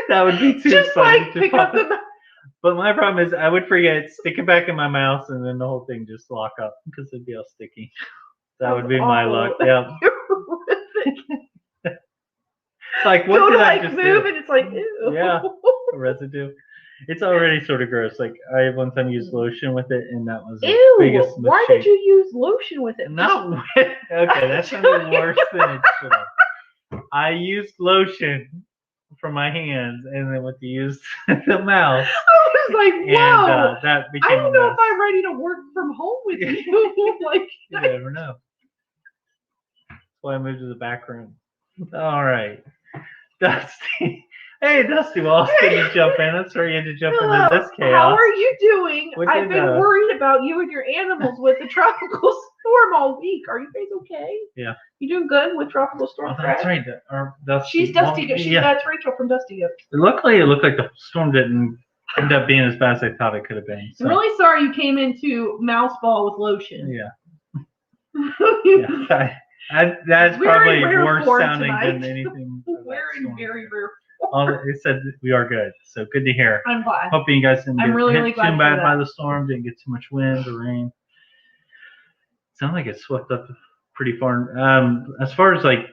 That would be too just funny like to pick up the. But my problem is I would forget, stick it back in my mouth, and then the whole thing just lock up because it'd be all sticky. That would be my luck. Yeah. Like what did I just move do? and it's like ew. Yeah, residue. It's already sort of gross. Like I one time used lotion with it, and that was the biggest mistake. Why did you use lotion with it? Not with. Okay, that sounded worse than it should have. I used lotion for my hands, and then what you used the mouth. I was like, whoa! And, that became I don't know if I'm ready to work from home with you. Like, you never know. That's why I moved to the back room. All right, Dusty. Hey, Dusty, well, I was going to jump in. That's where you had to jump into this chaos. How are you doing? I've been worried about you and your animals with the tropical storm all week. Are you guys okay? Yeah. You doing good with tropical storm? Oh, that's right. She's Dusty. That's Rachel from Dusty. Luckily, it looked like the storm didn't end up being as bad as I thought it could have been. So. I'm really sorry you came into mouse ball with lotion. Yeah. Yeah. That's probably worse sounding than anything. We're in very rare It said we are good, so good to hear. I'm glad. Hoping you guys didn't get hit too bad by the storm, didn't get too much wind or rain. Sounds like it swept up pretty far. As far as like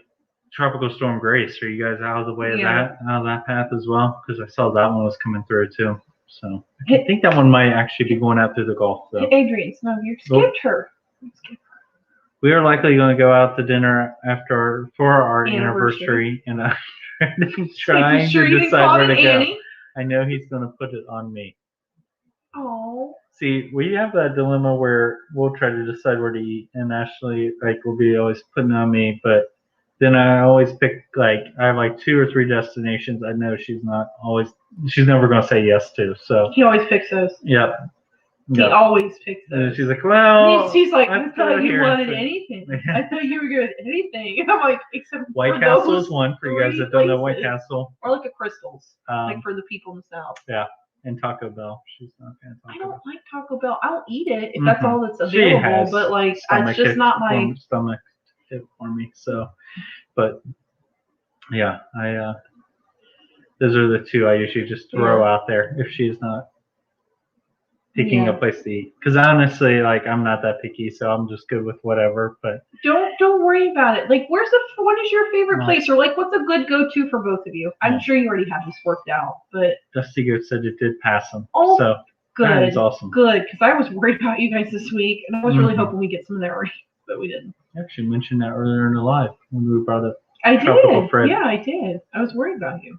Tropical Storm Grace, are you guys out of the way of that path as well? Because I saw that one was coming through too. So I think that one might actually be going out through the Gulf. So. Adrian, no, you skipped her. We are likely going to go out to dinner for our anniversary, and I'm trying to decide where to go. Annie? I know he's going to put it on me. Oh. See, we have that dilemma where we'll try to decide where to eat, and Ashley will be always putting it on me, but then I always pick I have like 2 or 3 destinations I know she's never going to say yes to. So he always picks those. Yep. He always picks those. And she's like, well, he's like, I thought you wanted anything. I thought you were good at anything. And I'm like, except White Castle is one for you guys that don't know White Castle. Or like a Crystal's, like for the people in the South. Yeah, and Taco Bell. She's not a fan of Taco Bell. I don't like Taco Bell. I'll eat it if that's all that's available, but like, it's just not my stomach hit for me. So, but yeah, those are the 2 I usually just throw out there if she's not picking Yeah. a place to eat. Because honestly, like I'm not that picky, so I'm just good with whatever. But Don't worry about it. Like, what is your favorite No. place, or like what's a good go-to for both of you? I'm Yeah. sure you already have this worked out, but Dusty Goat said it did pass him. Oh, so that good, is awesome. good. Because I was worried about you guys this week, and I was really Mhm. hoping we get some of that right, but we didn't. I actually mentioned that earlier in the live when we brought up. I Tropical did. Fred. Yeah, I did. I was worried about you.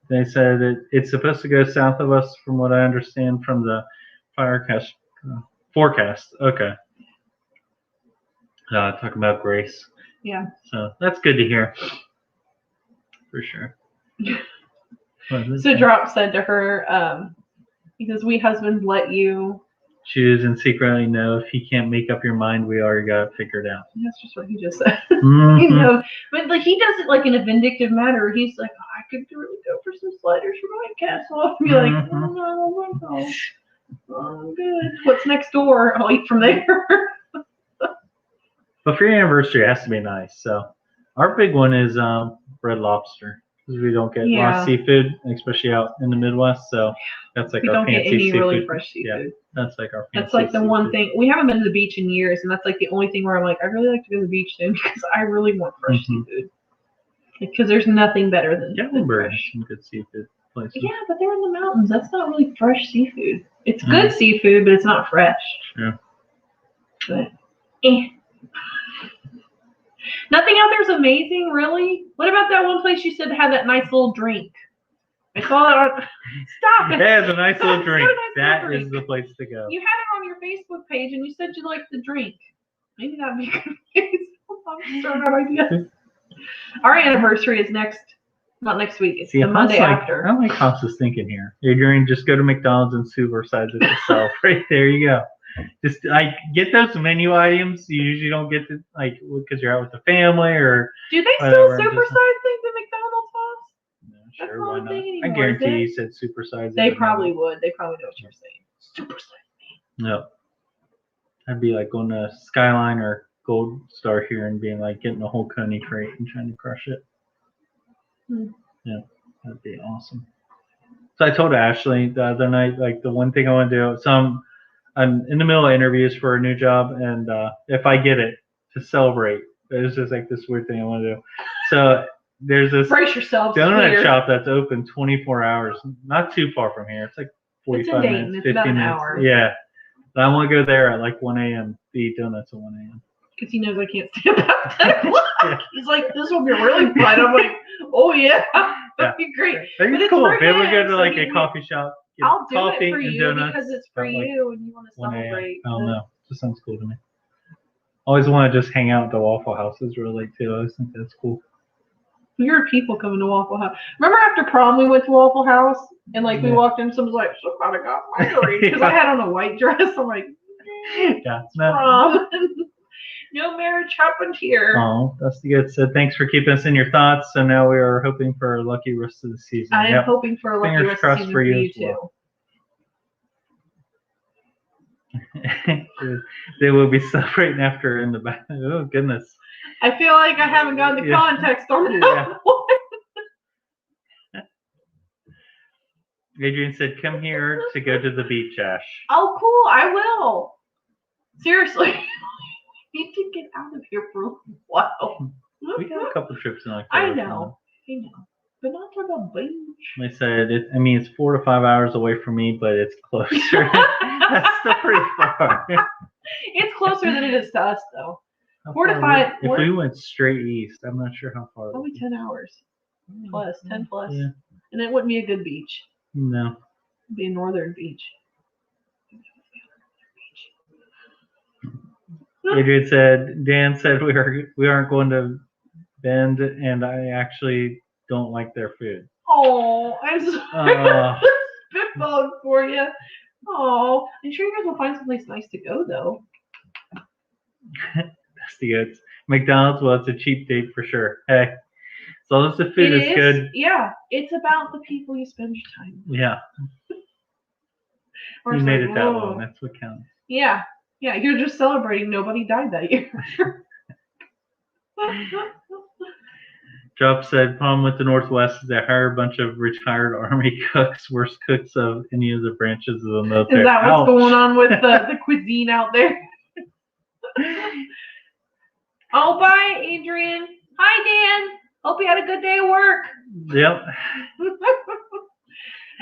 They said it's supposed to go south of us, from what I understand from the forecast. Okay. Talking about Grace. Yeah. So that's good to hear. For sure. So Drop said to her, because we husbands let you choose and secretly know if you can't make up your mind, we already got it figured out. That's just what he just said. Mm-hmm. You know, but like he does it like in a vindictive manner. He's like, oh, I could really go for some sliders from my castle. I'll be like, oh no, I'm good. What's next door? I'll eat from there. But for your anniversary, it has to be nice. So our big one is Red Lobster, because we don't get raw seafood, especially out in the Midwest. So that's like we our don't fancy get any seafood. really fresh seafood. Yeah, that's like our fancy That's like the seafood. one thing. We haven't been to the beach in years, and that's like the only thing where I'm like, I really like to go to the beach soon because I really want fresh seafood. Because there's nothing better than fresh. Some good seafood places. Yeah, but they're in the mountains. That's not really fresh seafood. It's good seafood, but it's not fresh. Yeah. But, nothing out there's amazing, really. What about that one place you said had that nice little drink? I saw that on. Stop it. Yeah, the nice little drink. That is the place to go. You had it on your Facebook page, and you said you liked the drink. Maybe that'd be a good place. I'm starting that idea. Our anniversary is not next week. It's the Monday after. I like Hop's thinking here. Adrian, just go to McDonald's and supersize it yourself. Right there, you go. Just get those menu items. You usually don't get to because you're out with the family or. Do they still supersize things at McDonald's, Hops? No, sure, why not? Anymore, I guarantee you said supersize. They probably would. They probably know what you're saying. Supersize me. No. That'd be like going to Skyline or Gold Star here and being like getting a whole coney crate and trying to crush it. Yeah, that'd be awesome. So I told Ashley the other night, like the one thing I want to do. So I'm in the middle of interviews for a new job, and if I get it, to celebrate, it's just like this weird thing I want to do. So there's this brace yourself donut shop that's open 24 hours, not too far from here. It's like 45 minutes, 50 about an minutes. hour. Yeah, but I want to go there at like 1 a.m. to eat donuts at 1 a.m. Because he knows I can't stay up after 10 o'clock. Yeah. He's like, this will be really fun. I'm like, oh yeah, that'd be great. I think it's cool. If ever go to like a coffee shop, I'll do coffee it for you donuts, because it's for you and you want to celebrate. I don't know. Just sounds cool to me. Always want to just hang out at the Waffle Houses really too. I always think that's cool. You're people coming to Waffle House. Remember after prom we went to Waffle House and like we walked in, someone's like, somebody got married because I had on a white dress. I'm like, prom. No marriage happened here. Oh, that's good. So thanks for keeping us in your thoughts. So now we are hoping for a lucky rest of the season. I am hoping for a lucky rest of the season for you too. They will be celebrating after in the back. Oh goodness. I feel like I haven't gotten the context on that one. Adrian said, "Come here to go to the beach, Ash." Oh, cool! I will. Seriously, we need to get out of here for a while. We got a couple trips in October. I know, but not to the beach. They said, it's 4 to 5 hours away from me, but it's closer. That's still pretty far. It's closer than it is to us, though. How 4 to 5. If we went straight east, I'm not sure how far. Probably 10 hours plus, 10 plus, yeah. And it wouldn't be a good beach. No. It'd be a northern beach. Adrian said, Dan said we aren't going to Bend, and I actually don't like their food. Oh, I'm sorry. Spitballing for you. Oh, I'm sure you guys will find someplace nice to go, though. That's the good. McDonald's, well, it's a cheap date for sure. Hey, as long as the food is good. Yeah, it's about the people you spend your time with. Yeah. You made it that long. That's what counts. Yeah. Yeah, you're just celebrating nobody died that year. Drop said, problem with the Northwest is they hire a bunch of retired Army cooks, worst cooks of any of the branches of the military. Is that what's Ouch. going on with the cuisine out there? Oh, bye, Adrian. Hi, Dan. Hope you had a good day of work. Yep.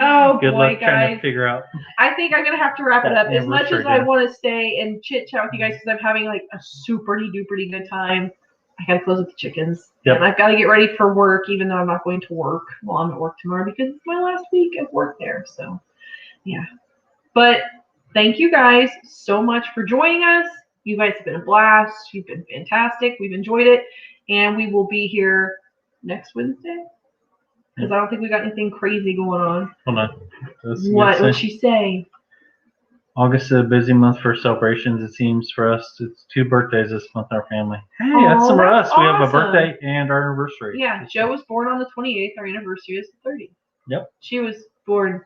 Oh, Good boy, luck trying guys. to figure out. I think I'm going to have to wrap it up. As much as I Anniversary want to stay and chit-chat with you guys because I'm having like a super-duper good time, I got to close with the chickens. Yep. And I've got to get ready for work, even though I'm not going to work while I'm at work tomorrow because it's my last week of work there. So, yeah. But thank you guys so much for joining us. You guys have been a blast. You've been fantastic. We've enjoyed it. And we will be here next Wednesday. Because I don't think we got anything crazy going on. Hold on. What would she say? August is a busy month for celebrations, it seems, for us. It's 2 birthdays this month in our family. Hey, that's some of us. That's We have a awesome. birthday and our anniversary. Yeah, Joe was born on the 28th. Our anniversary is the 30th. Yep. She was born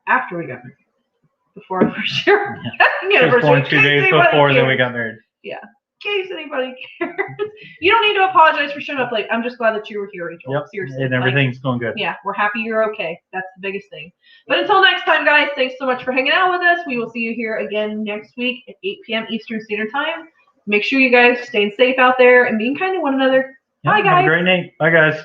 after we got married. Before our first year. She was born 2 days before, then we got married. Yeah. In case anybody cares. You don't need to apologize for showing up late. I'm just glad that you were here, Rachel. Yep. Seriously. And everything's going good. Yeah, we're happy you're okay. That's the biggest thing. But until next time, guys, thanks so much for hanging out with us. We will see you here again next week at 8 p.m. Eastern Standard Time. Make sure you guys staying safe out there and being kind to one another. Yep, Bye, guys. Have a great night. Bye, guys.